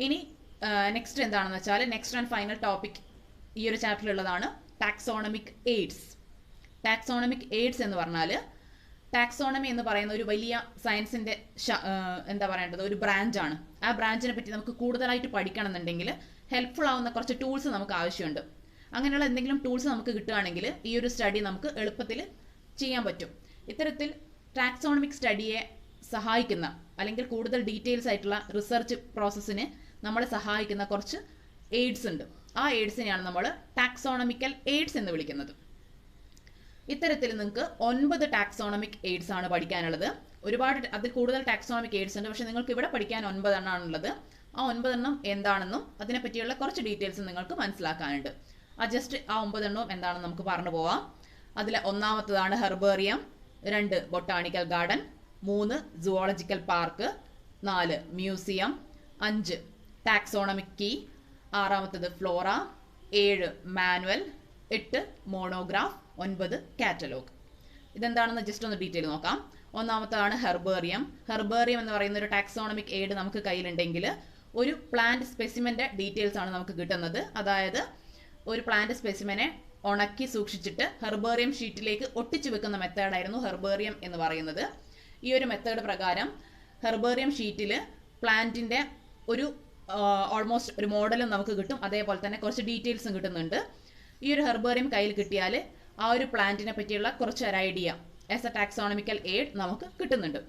ഇനി നെക്സ്റ്റ് എന്താണെന്ന് വെച്ചാൽ, നെക്സ്റ്റ് ആൻഡ് ഫൈനൽ ടോപ്പിക് ഈ ഒരു ചാപ്റ്ററിലുള്ളതാണ് ടാക്സോണമിക് എയ്ഡ്സ്. ടാക്സോണമിക് എയ്ഡ്സ് എന്ന് പറഞ്ഞാൽ, ടാക്സോണമി എന്ന് പറയുന്ന ഒരു വലിയ സയൻസിൻ്റെ എന്താ പറയേണ്ടത് ഒരു ബ്രാഞ്ചാണ്. ആ ബ്രാഞ്ചിനെ പറ്റി നമുക്ക് കൂടുതലായിട്ട് പഠിക്കണം എന്നുണ്ടെങ്കിൽ ഹെൽപ്ഫുൾ ആവുന്ന കുറച്ച് ടൂൾസ് നമുക്ക് ആവശ്യമുണ്ട്. അങ്ങനെയുള്ള എന്തെങ്കിലും ടൂൾസ് നമുക്ക് കിട്ടുകയാണെങ്കിൽ ഈ ഒരു സ്റ്റഡി നമുക്ക് എളുപ്പത്തിൽ ചെയ്യാൻ പറ്റും. ഇത്തരത്തിൽ ടാക്സോണമിക് സ്റ്റഡിയെ സഹായിക്കുന്ന അല്ലെങ്കിൽ കൂടുതൽ ഡീറ്റെയിൽസ് ആയിട്ടുള്ള റിസർച്ച് പ്രോസസ്സിന് നമ്മളെ സഹായിക്കുന്ന കുറച്ച് എയ്ഡ്സ് ഉണ്ട്. ആ എയ്ഡ്സിനെയാണ് നമ്മൾ ടാക്സോണമിക്കൽ എയ്ഡ്സ് എന്ന് വിളിക്കുന്നത്. ഇത്തരത്തിൽ നിങ്ങൾക്ക് 9 ടാക്സോണമിക് എയ്ഡ്സ് ആണ് പഠിക്കാനുള്ളത്. ഒരുപാട് അതിൽ കൂടുതൽ ടാക്സോണമിക് എയ്ഡ്സ് ഉണ്ട്. പക്ഷേ നിങ്ങൾക്ക് ഇവിടെ പഠിക്കാൻ 9 എണ്ണമാണുള്ളത്. ആ 9 എണ്ണം എന്താണെന്നും അതിനെപ്പറ്റിയുള്ള കുറച്ച് ഡീറ്റെയിൽസ് നിങ്ങൾക്ക് മനസ്സിലാക്കാനുണ്ട്. ജസ്റ്റ് ആ 9 എണ്ണവും എന്താണെന്ന് നമുക്ക് പറഞ്ഞു പോവാം. അതിൽ ഒന്നാമത്തതാണ് herbarium, 2 botanical garden, 3 zoological park, 4 museum, 5 taxonomic key, 6 flora, 7 manual, 8 monograph, 9 catalogue. ഇതെന്താണെന്ന് ജസ്റ്റ് ഒന്ന് ഡീറ്റെയിൽ നോക്കാം. ഒന്നാമത്തതാണ് ഹെർബേറിയം. ഹെർബേറിയം എന്ന് പറയുന്ന ഒരു ടാക്സോണമിക് എയ്ഡ് നമുക്ക് കയ്യിലുണ്ടെങ്കിൽ ഒരു പ്ലാന്റ് സ്പെസിമെൻ്റെ ഡീറ്റെയിൽസ് ആണ് നമുക്ക് കിട്ടുന്നത്. അതായത് ഒരു പ്ലാന്റ് സ്പെസിമെനെ ഉണക്കി സൂക്ഷിച്ചിട്ട് ഹെർബേറിയം ഷീറ്റിലേക്ക് ഒട്ടിച്ചു വെക്കുന്ന മെത്തേഡായിരുന്നു ഹെർബേറിയം എന്ന് പറയുന്നത്. ഈ ഒരു മെത്തേഡ് പ്രകാരം ഹെർബേറിയം ഷീറ്റിൽ പ്ലാന്റിൻ്റെ ഒരു ഓൾമോസ്റ്റ് ഒരു മോഡലും നമുക്ക് കിട്ടും. അതേപോലെ തന്നെ കുറച്ച് ഡീറ്റെയിൽസും കിട്ടുന്നുണ്ട്. ഈ ഒരു ഹെർബേറിയം കയ്യിൽ കിട്ടിയാൽ ആ ഒരു പ്ലാന്റിനെ പറ്റിയുള്ള കുറച്ച് ഒരു idea as A taxonomical aid നമുക്ക് കിട്ടുന്നുണ്ട്.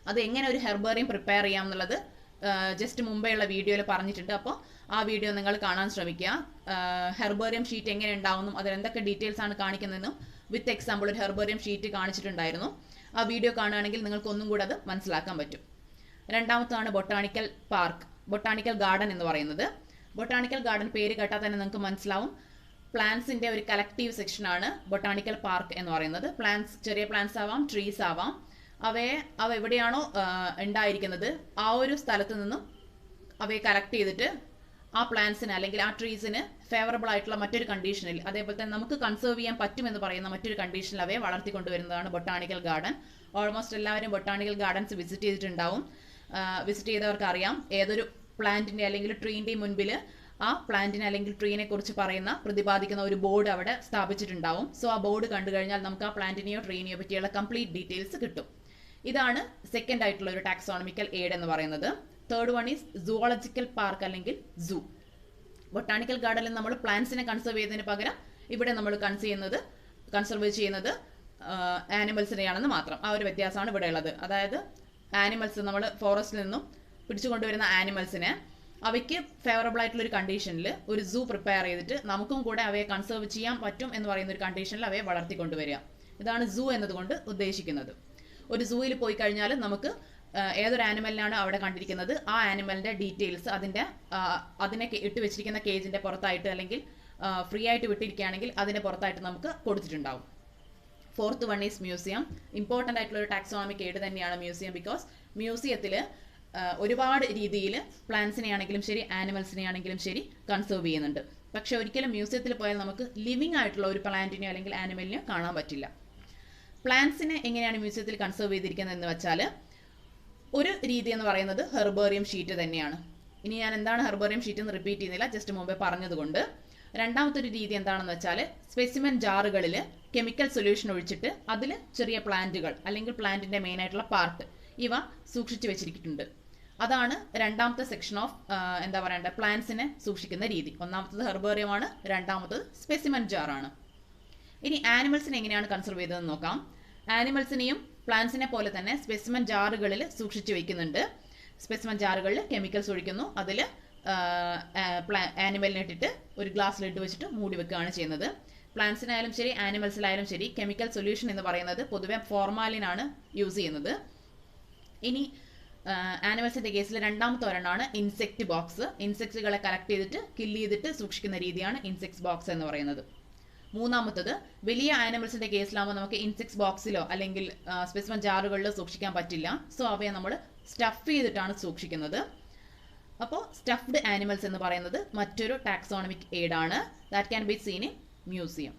അത് എങ്ങനെ ഒരു ഹെർബേറിയം പ്രിപ്പയർ ചെയ്യാം എന്നുള്ളത് ജസ്റ്റ് മുമ്പേയുള്ള വീഡിയോയിൽ പറഞ്ഞിട്ടുണ്ട്. അപ്പോൾ ആ വീഡിയോ നിങ്ങൾ കാണാൻ ശ്രമിക്കുക. ഹെർബേറിയം ഷീറ്റ് എങ്ങനെ ഉണ്ടാവുന്നു, അതിൽ എന്തൊക്കെ ഡീറ്റെയിൽസ് ആണ് കാണിക്കുന്നതെന്നും വിത്ത് എക്സാമ്പിൾ ഒരു ഹെർബേറിയം ഷീറ്റ് കാണിച്ചിട്ടുണ്ടായിരുന്നു. ആ വീഡിയോ കാണുകയാണെങ്കിൽ നിങ്ങൾക്ക് ഒന്നും കൂടെ അത് മനസ്സിലാക്കാൻ പറ്റും. രണ്ടാമത്താണ് ബൊട്ടാണിക്കൽ പാർക്ക്, ബൊട്ടാണിക്കൽ ഗാർഡൻ എന്ന് പറയുന്നത്. ബൊട്ടാണിക്കൽ ഗാർഡൻ പേര് കേട്ടാൽ തന്നെ നിങ്ങൾക്ക് മനസ്സിലാവും, പ്ലാന്റ്സിൻ്റെ ഒരു കളക്റ്റീവ് സെക്ഷനാണ് ബൊട്ടാണിക്കൽ പാർക്ക് എന്ന് പറയുന്നത്. പ്ലാന്റ്സ്, ചെറിയ പ്ലാന്റ്സ് ആവാം, ട്രീസ് ആവാം, അവ എവിടെയാണോ ഉണ്ടായിരിക്കുന്നത് ആ ഒരു സ്ഥലത്ത് നിന്നും അവയെ കളക്ട് ചെയ്തിട്ട് ആ പ്ലാന്റ്സിന് അല്ലെങ്കിൽ ആ ട്രീസിന് ഫേവറബിൾ ആയിട്ടുള്ള മറ്റൊരു കണ്ടീഷനിൽ, അതേപോലെ തന്നെ നമുക്ക് കൺസേർവ് ചെയ്യാൻ പറ്റുമെന്ന് പറയുന്ന മറ്റൊരു കണ്ടീഷനിൽ അവയെ വളർത്തിക്കൊണ്ടുവരുന്നതാണ് ബൊട്ടാണിക്കൽ ഗാർഡൻ. ഓൾമോസ്റ്റ് എല്ലാവരും ബൊട്ടാണിക്കൽ ഗാർഡൻസ് വിസിറ്റ് ചെയ്തിട്ടുണ്ടാവും. വിസിറ്റ് ചെയ്തവർക്ക് അറിയാം ഏതൊരു പ്ലാന്റിൻ്റെ അല്ലെങ്കിൽ ട്രീൻ്റെയും മുൻപിൽ ആ പ്ലാന്റിനെ അല്ലെങ്കിൽ ട്രീനെ കുറിച്ച് പറയുന്ന പ്രതിപാദിക്കുന്ന ഒരു ബോർഡ് അവിടെ സ്ഥാപിച്ചിട്ടുണ്ടാവും. സോ ആ ബോർഡ് കണ്ടു കഴിഞ്ഞാൽ നമുക്ക് ആ പ്ലാന്റിനെയോ ട്രീനെയോ പറ്റിയുള്ള കംപ്ലീറ്റ് ഡീറ്റെയിൽസ് കിട്ടും. ഇതാണ് സെക്കൻഡ് ആയിട്ടുള്ള ഒരു ടാക്സോണമിക്കൽ എയ്ഡ് എന്ന് പറയുന്നത്. തേർഡ് വൺ ഈസ് സൂവോളജിക്കൽ പാർക്ക് അല്ലെങ്കിൽ സൂ. ബൊട്ടാണിക്കൽ ഗാർഡനിൽ നമ്മൾ പ്ലാന്റ്സിനെ കൺസർവ് ചെയ്യുന്നതിന് പകരം ഇവിടെ നമ്മൾ കൺസർവ് ചെയ്യുന്നത് ആനിമൽസിനെയാണെന്ന് മാത്രം. ആ ഒരു വ്യത്യാസമാണ് ഇവിടെ ഉള്ളത്. അതായത് ആനിമൽസ് നമ്മൾ ഫോറസ്റ്റിൽ നിന്നും പിടിച്ചു കൊണ്ടുവരുന്ന ആനിമൽസിനെ അവയ്ക്ക് ഫേവറബിൾ ആയിട്ടുള്ള ഒരു കണ്ടീഷനിൽ ഒരു സൂ പ്രിപ്പയർ ചെയ്തിട്ട് നമുക്കും കൂടെ അവയെ കൺസർവ് ചെയ്യാൻ പറ്റും എന്ന് പറയുന്ന ഒരു കണ്ടീഷനിൽ അവയെ വളർത്തിക്കൊണ്ടുവരിക. ഇതാണ് സൂ എന്നതുകൊണ്ട് ഉദ്ദേശിക്കുന്നത്. ഒരു സൂവിൽ പോയി കഴിഞ്ഞാൽ നമുക്ക് ഏതൊരു ആനിമലിനാണ് അവിടെ കണ്ടിരിക്കുന്നത് ആ ആനിമലിന്റെ ഡീറ്റെയിൽസ് അതിനെ ഇട്ട് വെച്ചിരിക്കുന്ന കേജിന്റെ പുറത്തായിട്ട് അല്ലെങ്കിൽ ഫ്രീ ആയിട്ട് വിട്ടിരിക്കുകയാണെങ്കിൽ അതിന്റെ പുറത്തായിട്ട് നമുക്ക് കൊടുത്തിട്ടുണ്ടാവും. Fourth one is museum. Important ആയിട്ടുള്ള ഒരു ടാക്സോണമിക് എയ്ഡ് തന്നെയാണ് മ്യൂസിയം. ബിക്കോസ് മ്യൂസിയത്തിൽ ഒരുപാട് രീതിയിൽ പ്ലാന്റ്സിനെ ആണെങ്കിലും ശരി ആനിമൽസിനെ ആണെങ്കിലും ശരി കൺസേർവ് ചെയ്യുന്നുണ്ട്. പക്ഷെ ഒരിക്കലും മ്യൂസിയത്തിൽ പോയാൽ നമുക്ക് ലിവിങ് ആയിട്ടുള്ള ഒരു പ്ലാന്റിനെയോ അല്ലെങ്കിൽ ആനിമലിനെയോ കാണാൻ പറ്റില്ല. പ്ലാന്റ്സിനെ എങ്ങനെയാണ് മ്യൂസിയത്തിൽ കൺസേർവ് ചെയ്തിരിക്കുന്നത് എന്ന് വെച്ചാൽ ഒരു രീതി എന്ന് പറയുന്നത് ഹെർബേറിയം ഷീറ്റ് തന്നെയാണ്. ഇനി ഞാൻ എന്താണ് ഹെർബേറിയം ഷീറ്റ് എന്ന് റിപ്പീറ്റ് ചെയ്യുന്നില്ല, ജസ്റ്റ് മുമ്പേ പറഞ്ഞതുകൊണ്ട്. രണ്ടാമത്തെ ഒരു രീതി എന്താണെന്ന് വെച്ചാൽ സ്പെസിമെൻ ജാറുകളിൽ കെമിക്കൽ സൊല്യൂഷൻ ഒഴിച്ചിട്ട് അതിൽ ചെറിയ പ്ലാന്റുകൾ അല്ലെങ്കിൽ പ്ലാന്റിന്റെ മെയിൻ ആയിട്ടുള്ള പാർട്ട് ഇവ സൂക്ഷിച്ചു വെച്ചിരിക്കുന്നുണ്ട്. അതാണ് രണ്ടാമത്തെ സെക്ഷൻ ഓഫ് പ്ലാന്റ്സിനെ സൂക്ഷിക്കുന്ന രീതി. ഒന്നാമത്തത് ഹെർബേറിയമാണ്, രണ്ടാമത്തത് സ്പെസിമെൻ ജാറാണ്. ഇനി ആനിമൽസിനെ എങ്ങനെയാണ് കൺസർവ് ചെയ്തതെന്ന് നോക്കാം. ആനിമൽസിനെയും പ്ലാന്റ്സിനെ പോലെ തന്നെ സ്പെസിമെൻ ജാറുകളിൽ സൂക്ഷിച്ചു വെക്കുന്നുണ്ട്. സ്പെസിമെൻ ജാറുകളിൽ കെമിക്കൽസ് ഒഴിക്കുന്നു, അതിൽ ആനിമലിനെ ഇട്ടിട്ട് ഒരു ഗ്ലാസ് ലിഡ് വെച്ചിട്ട് മൂടി വെക്കുകയാണ് ചെയ്യുന്നത്. പ്ലാന്റ്സിനായാലും ശരി ആനിമൽസിലായാലും ശരി കെമിക്കൽ സൊല്യൂഷൻ എന്ന് പറയുന്നത് പൊതുവെ ഫോർമാലിനാണ് യൂസ് ചെയ്യുന്നത്. ഇനി ആനിമൽസിന്റെ കേസിൽ രണ്ടാമത്തെ ഒരെണ്ണമാണ് ഇൻസെക്ട് ബോക്സ്. ഇൻസെക്ട്സുകളെ കളക്ട് ചെയ്തിട്ട് കില്ല് ചെയ്തിട്ട് സൂക്ഷിക്കുന്ന രീതിയാണ് ഇൻസെക്ട്സ് ബോക്സ് എന്ന് പറയുന്നത്. മൂന്നാമത്തത് വലിയ ആനിമൽസിന്റെ കേസിലാകുമ്പോൾ നമുക്ക് ഇൻസെക്ട്സ് ബോക്സിലോ അല്ലെങ്കിൽ സ്പെസിമെൻ ജാറുകളിലോ സൂക്ഷിക്കാൻ പറ്റില്ല. സോ അവയെ നമ്മൾ സ്റ്റഫ് ചെയ്തിട്ടാണ് സൂക്ഷിക്കുന്നത്. അപ്പോൾ സ്റ്റഫ്ഡ് ആനിമൽസ് എന്ന് പറയുന്നത് മറ്റൊരു ടാക്സോണമിക് എയ്ഡ് ആണ്. That can be seen in museum.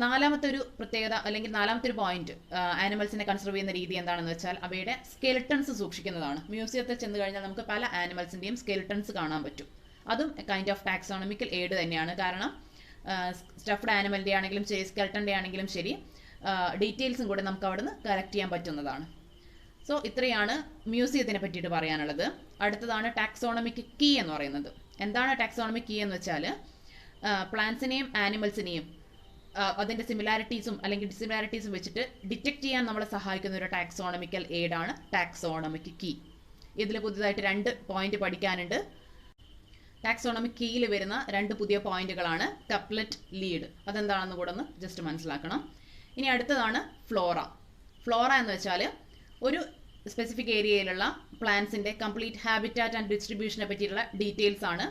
നാലാമത്തെ ഒരു പ്രത്യേകത അല്ലെങ്കിൽ നാലാമത്തെ ഒരു പോയിന്റ് ആനിമൽസിനെ കൺസർവ് ചെയ്യുന്ന രീതി എന്താണെന്ന് വെച്ചാൽ അവയുടെ സ്കെൽട്ടൺസ് സൂക്ഷിക്കുന്നതാണ്. മ്യൂസിയത്തിൽ ചെന്ന് കഴിഞ്ഞാൽ നമുക്ക് പല ആനിമൽസിന്റെയും സ്കെൽട്ടൺസ് കാണാൻ പറ്റും. അതും കൈൻഡ് ഓഫ് ടാക്സോണമിക്കൽ എയ്ഡ് തന്നെയാണ്. കാരണം സ്റ്റഫ്ഡ് ആനിമലിന്റെ ആണെങ്കിലും ശരി സ്കെൽട്ടന്റെ ആണെങ്കിലും ശരി ഡീറ്റെയിൽസും കൂടെ നമുക്ക് അവിടുന്ന് കളക്ട് ചെയ്യാൻ പറ്റുന്നതാണ്. സോ ഇത്രയാണ് മ്യൂസിയത്തിനെ പറ്റിയിട്ട് പറയാനുള്ളത്. അടുത്തതാണ് ടാക്സോണമിക് കീ എന്ന് പറയുന്നത്. എന്താണ് ടാക്സോണമിക് കീ എന്ന് വെച്ചാൽ പ്ലാന്റ്സിനെയും ആനിമൽസിനെയും അതിൻ്റെ സിമിലാരിറ്റീസും അല്ലെങ്കിൽ ഡിസിമിലാരിറ്റീസും വെച്ചിട്ട് ഡിറ്റക്ട് ചെയ്യാൻ നമ്മളെ സഹായിക്കുന്ന ഒരു ടാക്സോണമിക്കൽ എയ്ഡ് ആണ് ടാക്സോണമിക് കീ. ഇതിൽ പുതിയതായിട്ട് 2 പോയിന്റ് പഠിക്കാനുണ്ട്. ടാക്സോണമിക് കീയിൽ വരുന്ന 2 പുതിയ പോയിന്റുകളാണ് കപ്ലറ്റ്, ലീഡ്. അതെന്താണെന്ന് കൂടെ ഒന്ന് ജസ്റ്റ് മനസ്സിലാക്കണം. ഇനി അടുത്തതാണ് ഫ്ലോറ. ഫ്ലോറ എന്ന് വെച്ചാൽ ഒരു സ്പെസിഫിക് ഏരിയയിലുള്ള പ്ലാന്റ്സിന്റെ കംപ്ലീറ്റ് ഹാബിറ്റാറ്റ് ആൻഡ് ഡിസ്ട്രിബ്യൂഷനെ പറ്റിയിട്ടുള്ള ഡീറ്റെയിൽസ് ആണ്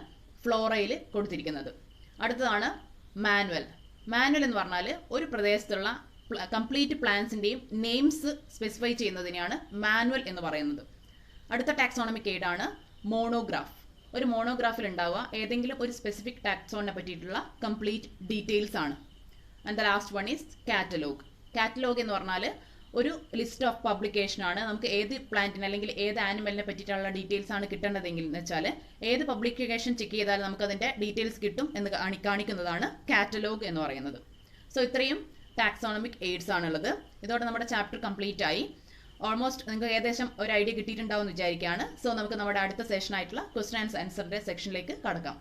ഫ്ലോറയിൽ കൊടുത്തിരിക്കുന്നത്. അടുത്തതാണ് മാനുവൽ. മാനുവൽ എന്ന് പറഞ്ഞാൽ ഒരു പ്രദേശത്തുള്ള കംപ്ലീറ്റ് പ്ലാന്റ്സിന്റെയും നെയിംസ് സ്പെസിഫൈ ചെയ്യുന്നതിനെയാണ് മാനുവൽ എന്ന് പറയുന്നത്. അടുത്ത ടാക്സോണമിക് എയ്ഡ് ആണ് മോണോഗ്രാഫ്. ഒരു മോണോഗ്രാഫിൽ ഉണ്ടാവുക ഏതെങ്കിലും ഒരു സ്പെസിഫിക് ടാക്സോണിനെ പറ്റിയിട്ടുള്ള കംപ്ലീറ്റ് ഡീറ്റെയിൽസ് ആണ്. And the last one is catalogue. Catalogue എന്ന് പറഞ്ഞാൽ ഒരു ലിസ്റ്റ് ഓഫ് പബ്ലിക്കേഷൻ ആണ്. നമുക്ക് ഏത് പ്ലാന്റിനെ അല്ലെങ്കിൽ ഏത് ആനിമലിനെ പറ്റിയിട്ടുള്ള ഡീറ്റെയിൽസ് ആണ് കിട്ടേണ്ടതെങ്കിൽ എന്ന് വെച്ചാൽ ഏത് പബ്ലിക്കേഷൻ ചെക്ക് ചെയ്താൽ നമുക്ക് അതിന്റെ ഡീറ്റെയിൽസ് കിട്ടും എന്ന് കാണിക്കുന്നതാണ് കാറ്റലോഗ് എന്ന് പറയുന്നത്. സോ ഇത്രയും ടാക്സോണമിക് എയ്ഡ്സ് ആണുള്ളത്. ഇതോടെ നമ്മുടെ ചാപ്റ്റർ കംപ്ലീറ്റ് ആയി. ഓൾമോസ്റ്റ് നിങ്ങൾക്ക് ഏകദേശം ഒരു ഐഡിയ കിട്ടിയിട്ടുണ്ടാവും എന്ന് വിചാരിക്കുകയാണ്. സോ നമുക്ക് നമ്മുടെ അടുത്ത സെഷൻ ആയിട്ടുള്ള ക്വസ്റ്റൻ ആൻഡ് ആൻസറിന്റെ സെക്ഷനിലേക്ക് കടക്കാം.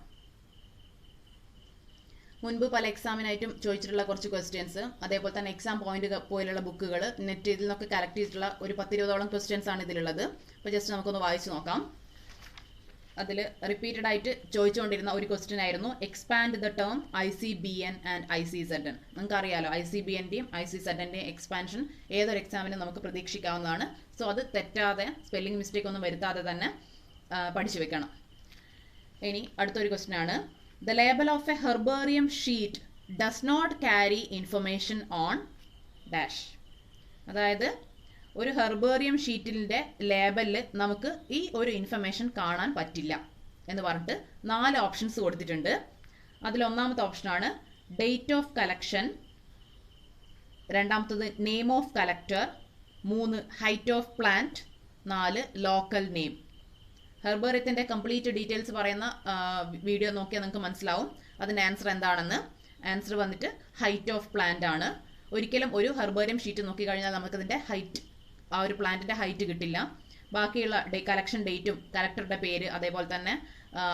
മുൻപ് പല എക്സാമിനായിട്ടും ചോദിച്ചിട്ടുള്ള കുറച്ച് ക്വസ്റ്റ്യൻസ്, അതേപോലെ തന്നെ എക്സാം പോയിന്റ് പോലുള്ള ബുക്കുകൾ, നെറ്റ് ഇതിൽ നിന്നൊക്കെ കളക്ട് ചെയ്തിട്ടുള്ള ഒരു 10-20ഓളം ക്വസ്റ്റ്യൻസ് ആണ് ഇതിലുള്ളത്. അപ്പോൾ ജസ്റ്റ് നമുക്കൊന്ന് വായിച്ചു നോക്കാം. അതിൽ റിപ്പീറ്റഡ് ആയിട്ട് ചോദിച്ചുകൊണ്ടിരുന്ന ഒരു ക്വസ്റ്റ്യൻ ആയിരുന്നു expand the term ICBN and ICZN. നിങ്ങൾക്ക് അറിയാലോ ICBNന്റെയും ICZNന്റെയും എക്സ്പാൻഷൻ ഏതൊരു എക്സാമിനും നമുക്ക് പ്രതീക്ഷിക്കാവുന്നതാണ്. സോ അത് തെറ്റാതെ സ്പെല്ലിംഗ് മിസ്റ്റേക്ക് ഒന്നും വരുത്താതെ തന്നെ പഠിച്ചു വെക്കണം. ഇനി അടുത്തൊരു ക്വസ്റ്റ്യൻ ആണ് The label of a herbarium sheet does not carry information on dash. അതായത് ഒരു ഹെർബേറിയം ഷീറ്റിൻ്റെ ലേബലിൽ നമുക്ക് ഈ ഒരു ഇൻഫർമേഷൻ കാണാൻ പറ്റില്ല എന്ന് പറഞ്ഞിട്ട് 4 ഓപ്ഷൻസ് കൊടുത്തിട്ടുണ്ട്. അതിലൊന്നാമത്തെ ഓപ്ഷനാണ് ഡേറ്റ് ഓഫ് കളക്ഷൻ, രണ്ടാമത്തത് name of collector, 3 height of plant, 4 local name. ഹെർബേറിയത്തിൻ്റെ കംപ്ലീറ്റ് ഡീറ്റെയിൽസ് പറയുന്ന വീഡിയോ നോക്കിയാൽ നിങ്ങൾക്ക് മനസ്സിലാവും അതിൻ്റെ ആൻസർ എന്താണെന്ന്. ആൻസർ വന്നിട്ട് ഹൈറ്റ് ഓഫ് പ്ലാന്റ് ആണ്. ഒരിക്കലും ഒരു ഹെർബേറിയം ഷീറ്റ് നോക്കിക്കഴിഞ്ഞാൽ നമുക്കതിൻ്റെ ഹൈറ്റ്, ആ ഒരു പ്ലാന്റിൻ്റെ ഹൈറ്റ് കിട്ടില്ല. ബാക്കിയുള്ള കളക്ഷൻ ഡേറ്റും കളക്ടറുടെ പേര് അതേപോലെ തന്നെ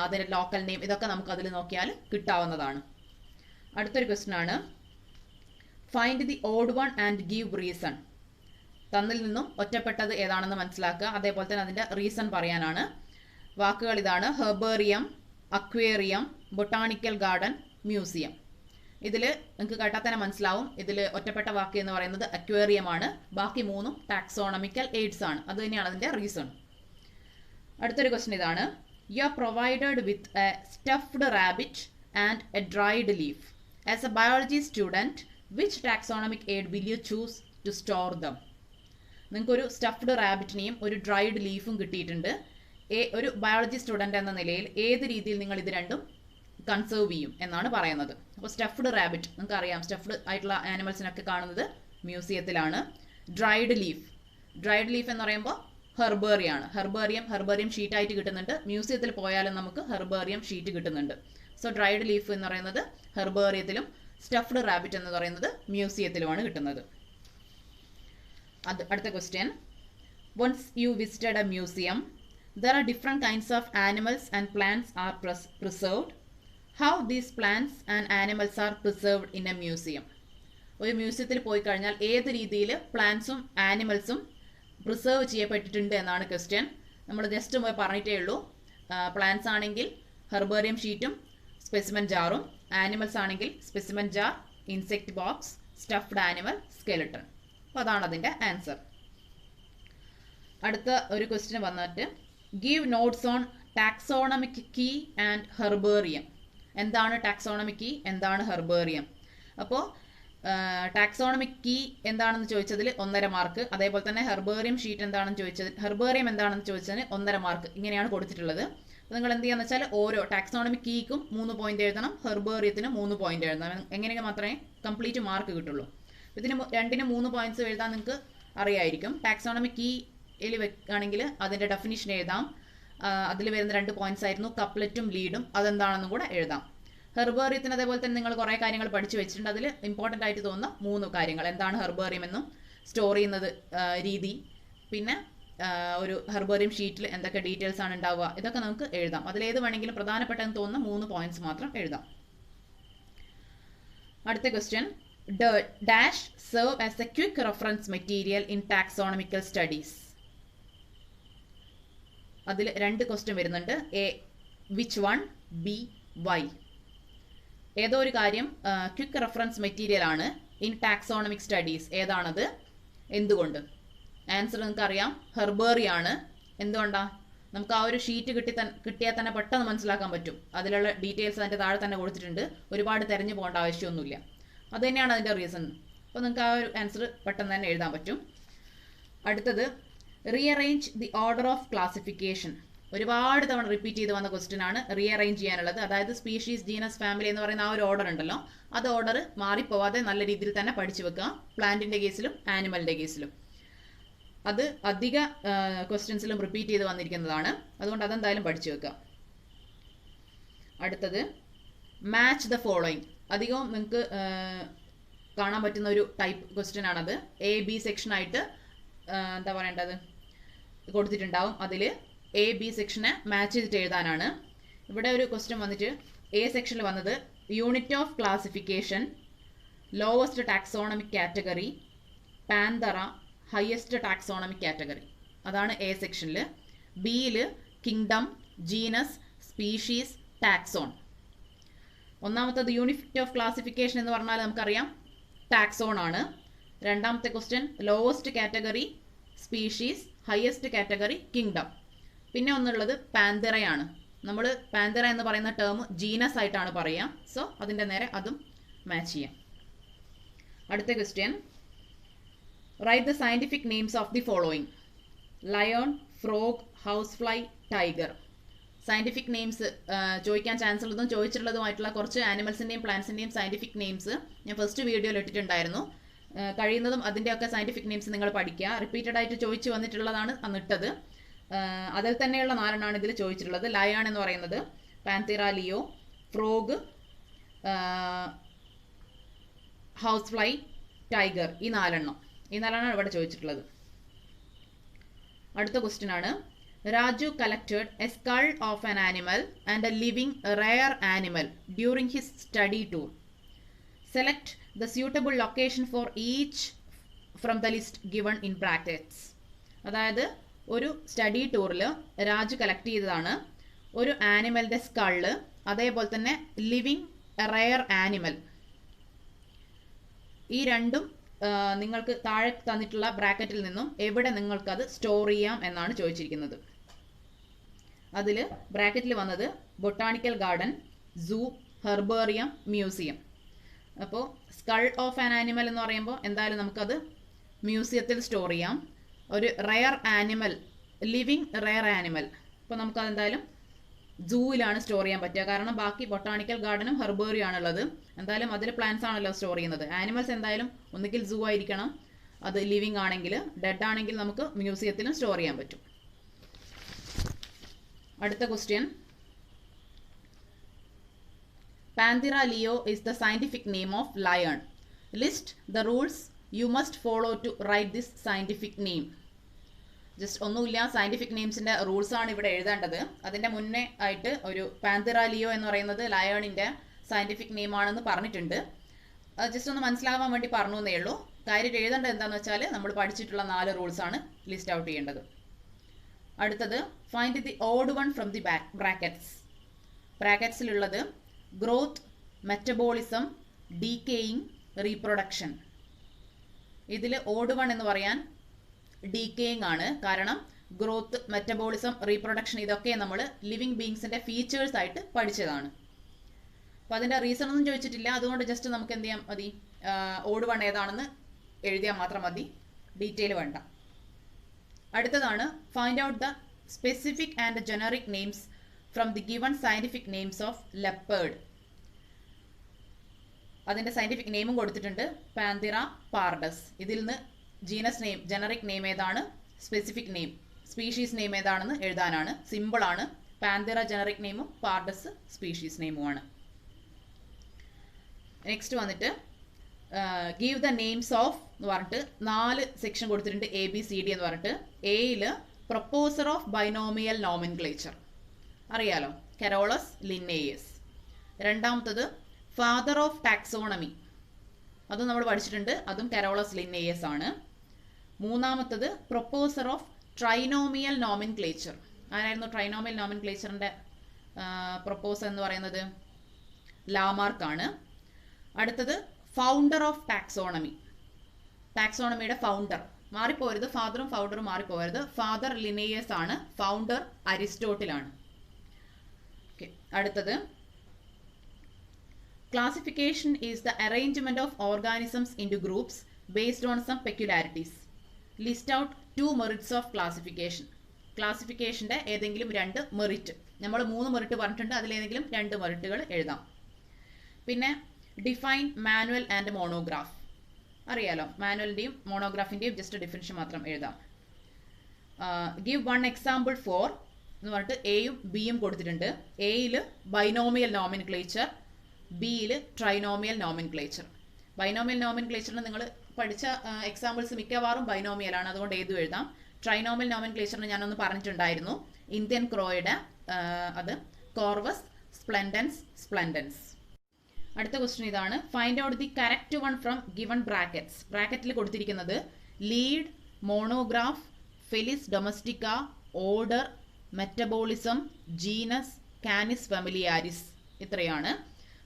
അതിൻ്റെ ലോക്കൽ നെയിം ഇതൊക്കെ നമുക്ക് അതിൽ നോക്കിയാൽ കിട്ടാവുന്നതാണ്. അടുത്തൊരു ക്വസ്റ്റ്യൻ ആണ്, find the odd one and give reason. തന്നിൽ നിന്നും ഒറ്റപ്പെട്ടത് ഏതാണെന്ന് മനസ്സിലാക്കുക, അതേപോലെ തന്നെ അതിൻ്റെ റീസൺ പറയാനാണ്. വാക്കുകൾ ഇതാണ്: herbarium, aquarium, botanical garden, museum. ഇതിൽ നിങ്ങൾക്ക് കേട്ടാൽ തന്നെ മനസ്സിലാവും, ഇതിൽ ഒറ്റപ്പെട്ട വാക്ക് എന്ന് പറയുന്നത് അക്വേറിയം ആണ്. ബാക്കി മൂന്നും ടാക്സോണമിക്കൽ എയ്ഡ്സ് ആണ്. അത് തന്നെയാണ് അതിൻ്റെ റീസൺ. അടുത്തൊരു ക്വസ്റ്റ്യൻ ഇതാണ്, you are provided with a stuffed rabbit and a dried leaf. As a biology student, which taxonomic aid will you choose to store them? നിങ്ങൾക്കൊരു സ്റ്റഫ്ഡ് റാബിറ്റിനെയും ഒരു ഡ്രൈഡ് ലീഫും കിട്ടിയിട്ടുണ്ട്. ഒരു ബയോളജി സ്റ്റുഡൻറ്റ് എന്ന നിലയിൽ ഏത് രീതിയിൽ നിങ്ങൾ ഇത് രണ്ടും കൺസേർവ് ചെയ്യും എന്നാണ് പറയുന്നത്. അപ്പോൾ സ്റ്റഫ്ഡ് റാബിറ്റ് നിങ്ങൾക്കറിയാം, സ്റ്റഫ്ഡ് ആയിട്ടുള്ള ആനിമൽസിനൊക്കെ കാണുന്നത് മ്യൂസിയത്തിലാണ്. ഡ്രൈഡ് ലീഫ് എന്ന് പറയുമ്പോൾ ഹെർബേറിയാണ്. ഹെർബേറിയം ഷീറ്റായിട്ട് കിട്ടുന്നുണ്ട്. മ്യൂസിയത്തിൽ പോയാലും നമുക്ക് ഹെർബേറിയം ഷീറ്റ് കിട്ടുന്നുണ്ട്. സോ ഡ്രൈഡ് ലീഫ് എന്ന് പറയുന്നത് ഹെർബേറിയത്തിലും സ്റ്റഫ്ഡ് റാബിറ്റ് എന്ന് പറയുന്നത് മ്യൂസിയത്തിലുമാണ് കിട്ടുന്നത്. അടുത്ത question, once you visited a museum, there are different kinds of animals and plants are preserved. How these plants and animals are preserved in a museum? ഒരു മ്യൂസിയത്തിൽ പോയി കഴിഞ്ഞാൽ ഏത് രീതിയിൽ പ്ലാന്റ്സും ആനിമൽസും പ്രിസർവ് ചെയ്യപ്പെട്ടിട്ടുണ്ട് എന്നാണ് ക്വസ്റ്റ്യൻ. നമ്മൾ ജസ്റ്റ് പോയി പറഞ്ഞിട്ടേ ഉള്ളൂ. പ്ലാന്റ്സ് ആണെങ്കിൽ ഹെർബേറിയം ഷീറ്റും സ്പെസിമെൻ ജാറും, ആനിമൽസ് ആണെങ്കിൽ specimen jar, insect box, stuffed animal, skeleton. അപ്പോൾ അതാണ് അതിൻ്റെ ആൻസർ. അടുത്ത ഒരു ക്വസ്റ്റ്യൻ വന്നിട്ട്, give notes on taxonomic key and herbarium. എന്താണ് ടാക്സോണമിക് കീ, എന്താണ് ഹെർബേറിയം? അപ്പോൾ ടാക്സോണമിക് കീ എന്താണെന്ന് ചോദിച്ചതിൽ 1.5 മാർക്ക്, അതേപോലെ തന്നെ ഹെർബേറിയം ഷീറ്റ് എന്താണെന്ന് ചോദിച്ചത്, ഹെർബേറിയം എന്താണെന്ന് ചോദിച്ചതിന് 1.5 മാർക്ക്. ഇങ്ങനെയാണ് കൊടുത്തിട്ടുള്ളത്. അപ്പോൾ നിങ്ങൾ എന്ത് ചെയ്യാന്ന് വെച്ചാൽ ഓരോ ടാക്സോണമിക് കീക്കും 3 പോയിന്റ് എഴുതണം, ഹെർബേറിയത്തിന് 3 പോയിന്റ് എഴുതണം. എങ്ങനെയെങ്കിൽ മാത്രമേ കംപ്ലീറ്റ് മാർക്ക് കിട്ടുള്ളൂ. ഇതിന് രണ്ടിനും 3 പോയിന്റ്സ് എഴുതാൻ നിങ്ങൾക്ക് അറിയായിരിക്കും. ടാക്സോണമിക് കീയിൽ വെക്കുകയാണെങ്കിൽ അതിൻ്റെ ഡെഫിനിഷൻ എഴുതാം. അതിൽ വരുന്ന 2 പോയിന്റ്സ് ആയിരുന്നു കപ്ലറ്റും ലീഡും, അതെന്താണെന്നും കൂടെ എഴുതാം. ഹെർബേറിയത്തിന് അതേപോലെ തന്നെ നിങ്ങൾ കുറേ കാര്യങ്ങൾ പഠിച്ചു വെച്ചിട്ടുണ്ട്. അതിൽ ഇമ്പോർട്ടൻ്റ് ആയിട്ട് തോന്നുന്ന 3 കാര്യങ്ങൾ, എന്താണ് ഹെർബേറിയം എന്നും സ്റ്റോർ ചെയ്യുന്നത് രീതി, പിന്നെ ഒരു ഹെർബേറിയം ഷീറ്റിൽ എന്തൊക്കെ ഡീറ്റെയിൽസ് ആണ് ഉണ്ടാവുക, ഇതൊക്കെ നമുക്ക് എഴുതാം. അതിലേത് വേണമെങ്കിലും പ്രധാനപ്പെട്ടെന്ന് തോന്നുന്ന 3 പോയിന്റ്സ് മാത്രം എഴുതാം. അടുത്ത question, dash serve as a quick reference material in taxonomical studies. അതിൽ 2 ക്വസ്റ്റ്യൻ വരുന്നുണ്ട്. A which one, B why. ഏതോ ഒരു കാര്യം ക്വിക്ക് റെഫറൻസ് മെറ്റീരിയൽ ആണ് ഇൻ ടാക്സോണമിക് സ്റ്റഡീസ്, ഏതാണത്, എന്തുകൊണ്ട്? ആൻസർ നിങ്ങൾക്ക് അറിയാം, ഹെർബേറിയാണ്. എന്തുകൊണ്ടാണ്? നമുക്ക് ആ ഒരു ഷീറ്റ് കിട്ടിയാൽ തന്നെ പെട്ടെന്ന് മനസ്സിലാക്കാൻ പറ്റും. അതിലുള്ള ഡീറ്റെയിൽസ് അതിൻ്റെ താഴെ തന്നെ കൊടുത്തിട്ടുണ്ട്. ഒരുപാട് തിരഞ്ഞു പോകേണ്ട ആവശ്യമൊന്നുമില്ല. അത് തന്നെയാണ് അതിൻ്റെ റീസൺ. അപ്പോൾ നിങ്ങൾക്ക് ആ ഒരു ആൻസർ പെട്ടെന്ന് തന്നെ എഴുതാൻ പറ്റും. അടുത്തത്, rearrange the order of classification. ഒരുപാട് തവണ റിപ്പീറ്റ് ചെയ്ത് വന്ന ക്വസ്റ്റ്യൻ ആണ് റീഅറേഞ്ച് ചെയ്യാനുള്ളത്. അതായത് സ്പീഷീസ്, ജീനസ്, ഫാമിലി എന്ന് പറയുന്ന ആ ഒരു ഓർഡർ ഉണ്ടല്ലോ, അത് ഓർഡർ മാറിപ്പോവാതെ നല്ല രീതിയിൽ തന്നെ പഠിച്ചു വെക്കുക. പ്ലാന്റിൻ്റെ കേസിലും ആനിമലിൻ്റെ കേസിലും അത് അധിക ക്വസ്റ്റ്യൻസിലും റിപ്പീറ്റ് ചെയ്ത് വന്നിരിക്കുന്നതാണ്. അതുകൊണ്ട് അതെന്തായാലും പഠിച്ചു വെക്കുക. അടുത്തത്, മാച്ച് ദ ഫോളോയിങ്. അധികവും നിങ്ങൾക്ക് കാണാൻ പറ്റുന്ന ഒരു ടൈപ്പ് ക്വസ്റ്റ്യൻ ആണത്. എ ബി സെക്ഷനായിട്ട് എന്താ പറയേണ്ടത് കൊടുത്തിട്ടുണ്ടാവും. അതിൽ എ ബി സെക്ഷനെ മാച്ച് ചെയ്തിട്ട് എഴുതാനാണ്. ഇവിടെ ഒരു ക്വസ്റ്റ്യൻ വന്നിട്ട് എ സെക്ഷനിൽ വന്നത് unit of classification, lowest taxonomic category, Panthera, highest taxonomic category. അതാണ് എ സെക്ഷനിൽ. ബിയിൽ കിങ്ഡം, ജീനസ്, സ്പീഷീസ്, ടാക്സോൺ. ഒന്നാമത്തത് യൂണിറ്റ് ഓഫ് ക്ലാസിഫിക്കേഷൻ എന്ന് പറഞ്ഞാൽ നമുക്കറിയാം ടാക്സോൺ ആണ്. രണ്ടാമത്തെ question lowest category species, highest category kingdom. പിന്നെ ഒന്നുള്ളത് പാന്തറയാണ്. നമ്മൾ പാന്തറ എന്ന് പറയുന്ന ടേം ജീനസ് ആയിട്ടാണ് പറയുക. സോ അതിൻ്റെ നേരെ അതും മാച്ച് ചെയ്യാം. അടുത്ത question, write the scientific names of the following: lion, frog, house fly, tiger. Scientific names ചോദിക്കാൻ ചാൻസ് ഉള്ളതും ചോദിച്ചിട്ടുള്ളതുമായിട്ടുള്ള കുറച്ച് ആനിമൽസിൻ്റെയും പ്ലാന്റ്സിൻ്റെയും സയൻറ്റിഫിക് നെയിംസ് ഞാൻ ഫസ്റ്റ് വീഡിയോയിൽ ഇട്ടിട്ടുണ്ടായിരുന്നു. കഴിയുന്നതും അതിൻ്റെയൊക്കെ സയൻറ്റിഫിക് നെയിംസ് നിങ്ങൾ പഠിക്കുക. റിപ്പീറ്റഡ് ആയിട്ട് ചോദിച്ചു വന്നിട്ടുള്ളതാണ് അന്നിട്ടത്. അതിൽ തന്നെയുള്ള 4 ഇതിൽ ചോദിച്ചിട്ടുള്ളത്. ലയൺ എന്ന് പറയുന്നത്, പാന്തീറ Leo, frog, house fly, tiger. ഈ 4 ഇവിടെ ചോദിച്ചിട്ടുള്ളത്. അടുത്ത ക്വസ്റ്റ്യൻ ആണ്, Raju collected A skull of an animal and A living rare animal during his study tour. Select the suitable location for each from the list given in brackets. അതായത് ഒരു study ടൂറിൽ Raju collect ചെയ്തതാണ് ഒരു ആനിമലിൻ്റെ skull, അതേപോലെ തന്നെ living rare animal. ഈ രണ്ടും നിങ്ങൾക്ക് താഴെ തന്നിട്ടുള്ള ബ്രാക്കറ്റിൽ നിന്നും എവിടെ നിങ്ങൾക്കത് സ്റ്റോർ ചെയ്യാം എന്നാണ് ചോദിച്ചിരിക്കുന്നത്. അതിൽ ബ്രാക്കറ്റിൽ വന്നത് ബൊട്ടാണിക്കൽ ഗാർഡൻ, സൂ, ഹെർബേറിയം, മ്യൂസിയം. അപ്പോൾ സ്കൾ ഓഫ് ആൻ ആനിമൽ എന്ന് പറയുമ്പോൾ എന്തായാലും നമുക്കത് മ്യൂസിയത്തിൽ സ്റ്റോർ ചെയ്യാം. ഒരു rare animal, living rare animal, അപ്പോൾ നമുക്കത് എന്തായാലും സൂവിലാണ് സ്റ്റോർ ചെയ്യാൻ പറ്റുക. കാരണം ബാക്കി ബൊട്ടാണിക്കൽ ഗാർഡനും ഹെർബേറിയം ആണുള്ളത്. എന്തായാലും അതിൽ പ്ലാന്റ്സ് ആണല്ലോ സ്റ്റോർ ചെയ്യുന്നത്. ആനിമൽസ് എന്തായാലും ഒന്നുകിൽ സൂ ആയിരിക്കണം, അത് ലിവിങ് ആണെങ്കിൽ. ഡെഡ് ആണെങ്കിൽ നമുക്ക് മ്യൂസിയത്തിലും സ്റ്റോർ ചെയ്യാൻ പറ്റും. അടുത്ത question, പാന്തീറ Leo is the scientific name of lion. List the rules you must follow to write this scientific name. Just ഒന്നുമില്ല, സയൻറ്റിഫിക് നെയിംസിൻ്റെ റൂൾസാണ് ഇവിടെ എഴുതേണ്ടത്. അതിൻ്റെ മുന്നേ ആയിട്ട് ഒരു പാന്തീറ ലിയോ എന്ന് പറയുന്നത് ലയണിൻ്റെ സയൻറ്റിഫിക് നെയിമാണെന്ന് പറഞ്ഞിട്ടുണ്ട്. ജസ്റ്റ് ഒന്ന് മനസ്സിലാവാൻ വേണ്ടി പറഞ്ഞു എന്നേ ഉള്ളൂ. കാര്യം എഴുതേണ്ടത് എന്താണെന്ന് വെച്ചാൽ നമ്മൾ പഠിച്ചിട്ടുള്ള 4 റൂൾസാണ് ലിസ്റ്റ് ഔട്ട് ചെയ്യേണ്ടത്. അടുത്തത്, find the odd one from the brackets. ബ്രാക്കറ്റ്സിലുള്ളത് ഗ്രോത്ത്, മെറ്റബോളിസം, ഡീക്കേയിങ്, റീപ്രൊഡക്ഷൻ. ഇതിൽ ഓഡ് വൺ എന്ന് പറയാൻ ഡീക്കേയിങ് ആണ്. കാരണം ഗ്രോത്ത്, മെറ്റബോളിസം, റീപ്രൊഡക്ഷൻ ഇതൊക്കെ നമ്മൾ ലിവിങ് ബീങ്സിൻ്റെ ഫീച്ചേഴ്സ് ആയിട്ട് പഠിച്ചതാണ്. അപ്പോൾ അതിൻ്റെ റീസൺ ഒന്നും ചോദിച്ചിട്ടില്ല. അതുകൊണ്ട് ജസ്റ്റ് നമുക്ക് എന്ത് ചെയ്യാൻ മതി, ഓഡ് വൺ ഏതാണെന്ന് എഴുതിയാൽ മാത്രം മതി, ഡീറ്റെയിൽ വേണ്ട. അടുത്തതാണ്, find out the specific and generic names from the given scientific names of leopard. അതിൻ്റെ സയൻറ്റിഫിക് നെയിമും കൊടുത്തിട്ടുണ്ട്, പാന്തീറ പാർഡസ്. ഇതിൽ നിന്ന് ജീനസ് നെയിം, ജനറിക് നെയിം ഏതാണ്, സ്പെസിഫിക് നെയിം, സ്പീഷീസ് നെയിം ഏതാണെന്ന് എഴുതാനാണ്. സിമ്പിളാണ്. പാന്തീറ ജനറിക് നെയിമും പാർഡസ് സ്പീഷീസ് നെയിമുമാണ്. നെക്സ്റ്റ് വന്നിട്ട് ഗീവ് ദ നെയിംസ് ഓഫ് എന്ന് പറഞ്ഞിട്ട് 4 സെക്ഷൻ കൊടുത്തിട്ടുണ്ട്, ABCD എന്ന് പറഞ്ഞിട്ട്. എയിൽ പ്രൊപ്പോസർ ഓഫ് ബൈനോമിയൽ നോമൻക്ലേച്ചർ അറിയാലോ, കരോളസ് ലിന്നേയസ്. രണ്ടാമത്തത് ഫാദർ ഓഫ് ടാക്സോണമി, അതും നമ്മൾ പഠിച്ചിട്ടുണ്ട്, അതും കരോളസ് ലിന്നേയസ് ആണ്. മൂന്നാമത്തത് പ്രൊപ്പോസർ ഓഫ് ട്രൈനോമിയൽ നോമൻക്ലേച്ചർ. ആരായിരുന്നു ട്രൈനോമിയൽ നോമൻക്ലേച്ചറിൻ്റെ പ്രൊപ്പോസർ എന്ന് പറയുന്നത്? ലാമാർക്കാണ്. അടുത്തത് ഫൗണ്ടർ ഓഫ് ടാക്സോണമി, ടാക്സോണമിയുടെ ഫൗണ്ടർ. മാറിപ്പോരുത്, ഫാദറും ഫൗണ്ടറും മാറിപ്പോരുത്. ഫാദർ ലിനേയസ് ആണ്, ഫൗണ്ടർ അരിസ്റ്റോട്ടിലാണ്. ഓക്കെ. അടുത്തത്, classification is the arrangement of organisms into groups based on some peculiarities. List out 2 merits of classification. ക്ലാസിഫിക്കേഷൻ്റെ ഏതെങ്കിലും 2 മെറിറ്റ്. നമ്മൾ 3 മെറിറ്റ് പറഞ്ഞിട്ടുണ്ട്, അതിലേതെങ്കിലും 2 മെറിറ്റുകൾ എഴുതാം. പിന്നെ ഡിഫൈൻ മാനുവൽ ആൻഡ് മോണോഗ്രാഫ്. അറിയാലോ, മാനുവലിൻ്റെയും മോണോഗ്രാഫിൻ്റെയും ജസ്റ്റ് ഡിഫിനിഷൻ മാത്രം എഴുതാം. ഗിവ് 1 എക്സാമ്പിൾ ഫോർ എന്ന് പറഞ്ഞിട്ട് എയും ബിയും കൊടുത്തിട്ടുണ്ട്. എയിൽ ബൈനോമിയൽ നോമൻക്ലേച്ചർ, ബിയിൽ ട്രൈനോമിയൽ നോമൻക്ലേച്ചർ. ബൈനോമിയൽ നോമൻക്ലേച്ചറിന് നിങ്ങൾ പഠിച്ച എക്സാമ്പിൾസ് മിക്കവാറും ബൈനോമിയലാണ്, അതുകൊണ്ട് ഏതും എഴുതാം. ട്രൈനോമിയൽ നോമൻക്ലേച്ചറിന് ഞാനൊന്ന് പറഞ്ഞിട്ടുണ്ടായിരുന്നു, ഇന്ത്യൻ ക്രോയുടെ, അത് കോർവസ് സ്പ്ലെൻഡൻസ് സ്പ്ലെൻഡൻസ്. അടുത്ത ക്വസ്റ്റ്യൻ ഇതാണ്, find out the correct one from given brackets. ബ്രാക്കറ്റിൽ കൊടുത്തിരിക്കുന്നത് lead, monograph, Felis domestica, order, metabolism, genus, Cannes familiaris. ഇത്രയാണ്.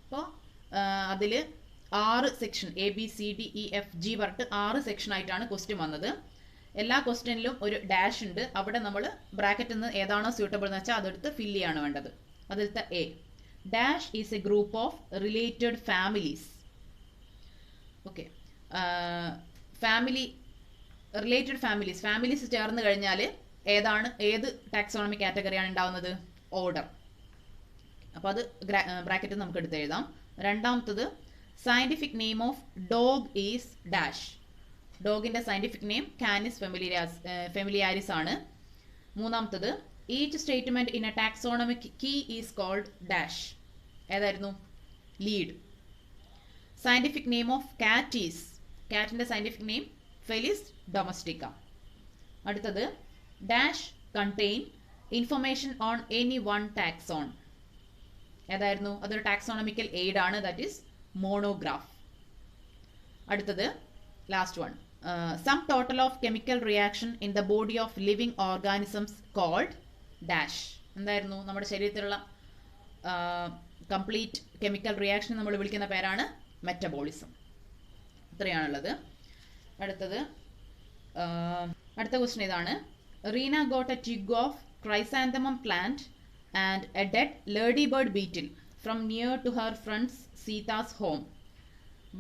അപ്പോൾ അതിൽ 6 സെക്ഷൻ, ABCDEFG പറഞ്ഞിട്ട് 6 സെക്ഷനായിട്ടാണ് ക്വസ്റ്റ്യൻ വന്നത്. എല്ലാ ക്വസ്റ്റ്യനിലും ഒരു ഡാഷ് ഉണ്ട്. അവിടെ നമ്മൾ ബ്രാക്കറ്റിൽ നിന്ന് ഏതാണോ സ്യൂട്ടബിൾ എന്ന് വെച്ചാൽ അതെടുത്ത് ഫില്ല് ചെയ്യാണ് വേണ്ടത്. അതിലത്തെ A dash is A group of related families. Okay, family, related families, families ചേർന്ന് കഴിഞ്ഞാൽ ഏത് ടാക്സോണമി കാറ്റഗറിയാണ് ഉണ്ടാവുന്നത്? ഓർഡർ. അപ്പോൾ അത് ബ്രാക്കറ്റിൽ നമുക്ക് എടുത്ത് എഴുതാം. രണ്ടാമത്തത്, scientific name of dog is dash. ഡോഗിൻ്റെ സയൻറ്റിഫിക് നെയിം കാനിസ് ഫെമിലിയാരിസ് ആണ്. മൂന്നാമത്തത് each statement in a taxonomic key is called dash. ഏതായിരുന്നു? Lead. Scientific name of cat is, കാറ്റിന്റെ സയന്റിഫിക് നെയിം ഫെലിസ് ഡൊമസ്റ്റിക്ക. അടുത്തത് dash contain information on any one taxon. ഏതായിരുന്നു? അതൊരു taxonomical aid ആണ്, that is monograph. അടുത്തത് last one, sum total of chemical reaction in the body of living organisms called dash. എന്തായിരുന്നു? നമ്മുടെ ശരീരത്തിലുള്ള complete chemical reaction നമ്മൾ വിളിക്കുന്ന പേരാണ് മെറ്റബോളിസം. ഇത്രയാണുള്ളത്. അടുത്ത ക്വസ്റ്റ്യൻ ഇതാണ്. Reena got a twig of chrysanthemum plant and a dead ladybird beetle from near to her friends Sita's home.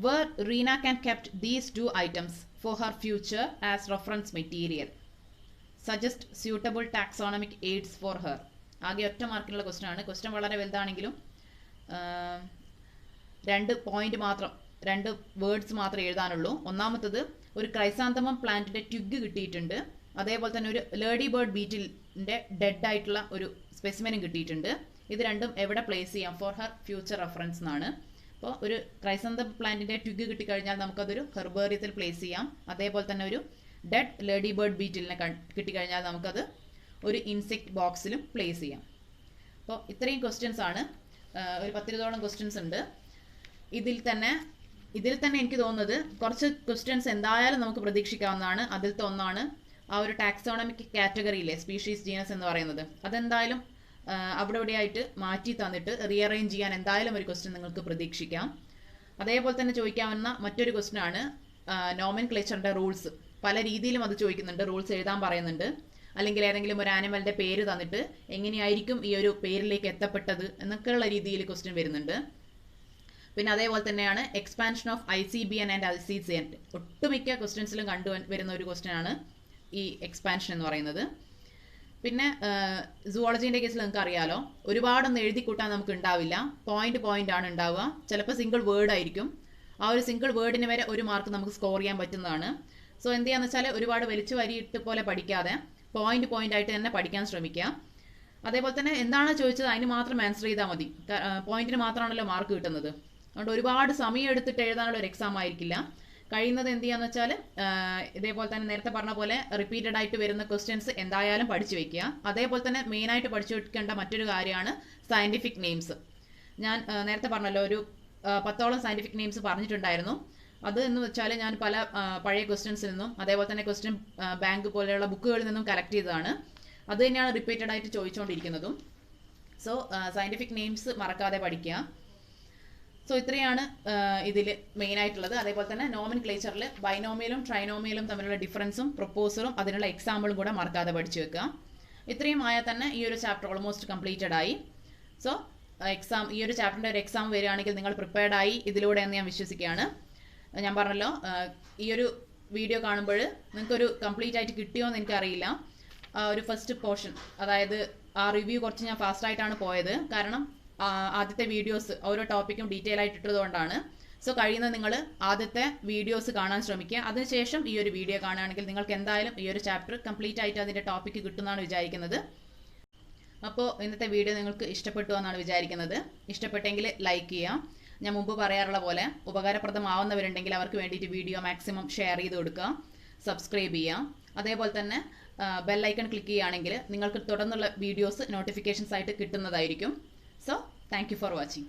Where Reena can kept these two items for her future as reference material. Suggest suitable taxonomic aids for her. ആകെ ഒറ്റ മാർക്കിനുള്ള question ആണ്. Question വളരെ വലുതാണെങ്കിലും 2 point മാത്രം, 2 words മാത്രമേ എഴുതാനുള്ളൂ. ഒന്നാമത്തത് ഒരു ക്രൈസാന്തമം പ്ലാന്റിന്റെ twig കിട്ടിയിട്ടുണ്ട്. അതേപോലെ തന്നെ ഒരു ലേഡി ബേർഡ് ബീറ്റിലിന്റെ ഡെഡ് ആയിട്ടുള്ള ഒരു സ്പെസിമെനും കിട്ടിയിട്ടുണ്ട്. ഇത് രണ്ടും എവിടെ പ്ലേസ് ചെയ്യാം? ഫോർ ഹർ ഫ്യൂച്ചർ റെഫറൻസ് എന്നാണ്. അപ്പോൾ ഒരു ക്രൈസാന്തം പ്ലാന്റിന്റെ ട്വിഗ് കിട്ടിക്കഴിഞ്ഞാൽ നമുക്കതൊരു ഹെർബേറിയത്തിൽ പ്ലേസ് ചെയ്യാം. അതേപോലെ തന്നെ ഒരു ഡെഡ് ലേഡി ബേർഡ് ബീറ്റിലിനെ കിട്ടിക്കഴിഞ്ഞാൽ നമുക്കത് ഒരു ഇൻസെക്ട് ബോക്സിലും പ്ലേസ് ചെയ്യാം. അപ്പോൾ ഇത്രയും ക്വസ്റ്റ്യൻസ് ആണ്. ഒരു 10-20 ക്വസ്റ്റ്യൻസ് ഉണ്ട്. ഇതിൽ തന്നെ എനിക്ക് തോന്നുന്നത് കുറച്ച് ക്വസ്റ്റ്യൻസ് എന്തായാലും നമുക്ക് പ്രതീക്ഷിക്കാവുന്നതാണ്. അതിലത്തെ ഒന്നാണ് ആ ഒരു ടാക്സോണമിക് കാറ്റഗറിയിലെ സ്പീഷീസ് ജീനസ് എന്ന് പറയുന്നത്. അതെന്തായാലും അവിടെ ഇവിടെയായിട്ട് മാറ്റി തന്നിട്ട് റീഅറേഞ്ച് ചെയ്യാൻ എന്തായാലും ഒരു ക്വസ്റ്റ്യൻ നിങ്ങൾക്ക് പ്രതീക്ഷിക്കാം. അതേപോലെ തന്നെ ചോദിക്കാവുന്ന മറ്റൊരു ക്വസ്റ്റ്യൻ ആണ് നോമൻക്ലേച്ചറിന്റെ റൂൾസ്. പല രീതിയിലും അത് ചോദിക്കുന്നുണ്ട്. റൂൾസ് എഴുതാൻ പറയുന്നുണ്ട്. അല്ലെങ്കിൽ ഏതെങ്കിലും ഒരു ആനിമലിന്റെ പേര് തന്നിട്ട് എങ്ങനെയായിരിക്കും ഈ ഒരു പേരിലേക്ക് എത്തപ്പെട്ടത് എന്നൊക്കെയുള്ള രീതിയിൽ ക്വസ്റ്റ്യൻ വരുന്നുണ്ട്. പിന്നെ അതേപോലെ തന്നെയാണ് expansion of ICBN and ICCN. ഒട്ടുമിക്ക ക്വസ്റ്റ്യൻസിലും കണ്ടുവരുന്ന ഒരു ക്വസ്റ്റ്യൻ ആണ് ഈ എക്സ്പാൻഷൻ എന്ന് പറയുന്നത്. പിന്നെ സുവോളജീൻ്റെ കേസിൽ നിങ്ങൾക്ക് അറിയാലോ, ഒരുപാടൊന്നും എഴുതി കൂട്ടാൻ നമുക്ക് ഉണ്ടാവില്ല. പോയിന്റ് ആണ് ഉണ്ടാവുക. ചിലപ്പോൾ സിംഗിൾ വേർഡ് ആയിരിക്കും. ആ ഒരു സിംഗിൾ വേർഡിന് വരെ 1 മാർക്ക് നമുക്ക് സ്കോർ ചെയ്യാൻ പറ്റുന്നതാണ്. സോ എന്ത് ചെയ്യാന്ന് വെച്ചാൽ ഒരുപാട് വലിച്ചു വരിയിട്ട് പോലെ പഠിക്കാതെ പോയിന്റ് ആയിട്ട് തന്നെ പഠിക്കാൻ ശ്രമിക്കുക. അതേപോലെ തന്നെ എന്താണ് ചോദിച്ചത് അതിന് മാത്രം ആൻസർ ചെയ്താൽ മതി. പോയിന്റിന് മാത്രമാണല്ലോ മാർക്ക് കിട്ടുന്നത്. അതുകൊണ്ട് ഒരുപാട് സമയം എടുത്തിട്ട് എഴുതാനുള്ള ഒരു എക്സാം ആയിരിക്കില്ല. കഴിയുന്നത് എന്ത് ചെയ്യാന്ന് വെച്ചാൽ ഇതേപോലെ തന്നെ നേരത്തെ പറഞ്ഞ പോലെ റിപ്പീറ്റഡ് ആയിട്ട് വരുന്ന ക്വസ്റ്റ്യൻസ് എന്തായാലും പഠിച്ചു വെക്കുക. അതേപോലെ തന്നെ മെയിനായിട്ട് പഠിച്ചു വെക്കേണ്ട മറ്റൊരു കാര്യമാണ് സയന്റിഫിക് നെയിംസ്. ഞാൻ നേരത്തെ പറഞ്ഞല്ലോ ഒരു 10ഓളം സയന്റിഫിക് നെയിംസ് പറഞ്ഞിട്ടുണ്ടായിരുന്നു. അത് എന്ന് വെച്ചാൽ ഞാൻ പല പഴയ ക്വസ്റ്റ്യൻസിൽ നിന്നും അതേപോലെ തന്നെ ക്വസ്റ്റ്യൻ ബാങ്ക് പോലെയുള്ള ബുക്കുകളിൽ നിന്നും കളക്ട് ചെയ്തതാണ്. അത് തന്നെയാണ് റിപ്പീറ്റഡ് ആയിട്ട് ചോദിച്ചുകൊണ്ടിരിക്കുന്നതും. സോ സയന്റിഫിക് നെയിംസ് മറക്കാതെ പഠിക്കുക. സോ ഇത്രയാണ് ഇതിൽ മെയിൻ ആയിട്ടുള്ളത്. അതേപോലെ തന്നെ നോമൻക്ലേച്ചറിൽ ബൈനോമിയലും ട്രൈനോമിയലും തമ്മിലുള്ള ഡിഫറൻസും പ്രൊപ്പോസറും അതിനുള്ള എക്സാമ്പിളും കൂടെ മറക്കാതെ പഠിച്ചു വെക്കുക. ഇത്രയും ആയാൽ തന്നെ ഈ ഒരു ചാപ്റ്റർ ഓൾമോസ്റ്റ് കംപ്ലീറ്റഡ് ആയി. സോ ഈ ഒരു ചാപ്റ്ററിൻ്റെ ഒരു എക്സാം വരികയാണെങ്കിൽ നിങ്ങൾ പ്രിപ്പയർഡ് ആയി ഇതിലൂടെ എന്ന് ഞാൻ വിശ്വസിക്കുകയാണ്. ഞാൻ പറഞ്ഞല്ലോ, ഈ ഒരു വീഡിയോ കാണുമ്പോൾ നിങ്ങൾക്കൊരു കംപ്ലീറ്റ് ആയിട്ട് കിട്ടിയോ എന്ന് എനിക്കറിയില്ല. ഒരു ഫസ്റ്റ് പോർഷൻ, അതായത് ആ റിവ്യൂ കുറച്ച് ഞാൻ ഫാസ്റ്റായിട്ടാണ് പോയത്. കാരണം ആദ്യത്തെ വീഡിയോസ് ഓരോ ടോപ്പിക്കും ഡീറ്റെയിൽ ആയിട്ട് ഇട്ടതുകൊണ്ടാണ്. സോ കഴിയുന്നത് നിങ്ങൾ ആദ്യത്തെ വീഡിയോസ് കാണാൻ ശ്രമിക്കുക. അതിനുശേഷം ഈ ഒരു വീഡിയോ കാണുകയാണെങ്കിൽ നിങ്ങൾക്ക് എന്തായാലും ഈ ഒരു ചാപ്റ്റർ കംപ്ലീറ്റ് ആയിട്ട് അതിൻ്റെ ടോപ്പിക്ക് കിട്ടുമെന്നാണ് വിചാരിക്കുന്നത്. അപ്പോൾ ഇന്നത്തെ വീഡിയോ നിങ്ങൾക്ക് ഇഷ്ടപ്പെട്ടു എന്നാണ് വിചാരിക്കുന്നത്. ഇഷ്ടപ്പെട്ടെങ്കിൽ ലൈക്ക് ചെയ്യാം. ഞാൻ മുമ്പ് പറയാറുള്ള പോലെ ഉപകാരപ്രദമാവുന്നവരുണ്ടെങ്കിൽ അവർക്ക് വേണ്ടിയിട്ട് വീഡിയോ മാക്സിമം ഷെയർ ചെയ്ത് കൊടുക്കുക. സബ്സ്ക്രൈബ് ചെയ്യാം. അതേപോലെ തന്നെ ബെല്ലൈക്കൺ ക്ലിക്ക് ചെയ്യുകയാണെങ്കിൽ നിങ്ങൾക്ക് തുടർന്നുള്ള വീഡിയോസ് നോട്ടിഫിക്കേഷൻസ് ആയിട്ട് കിട്ടുന്നതായിരിക്കും. So, thank you for watching.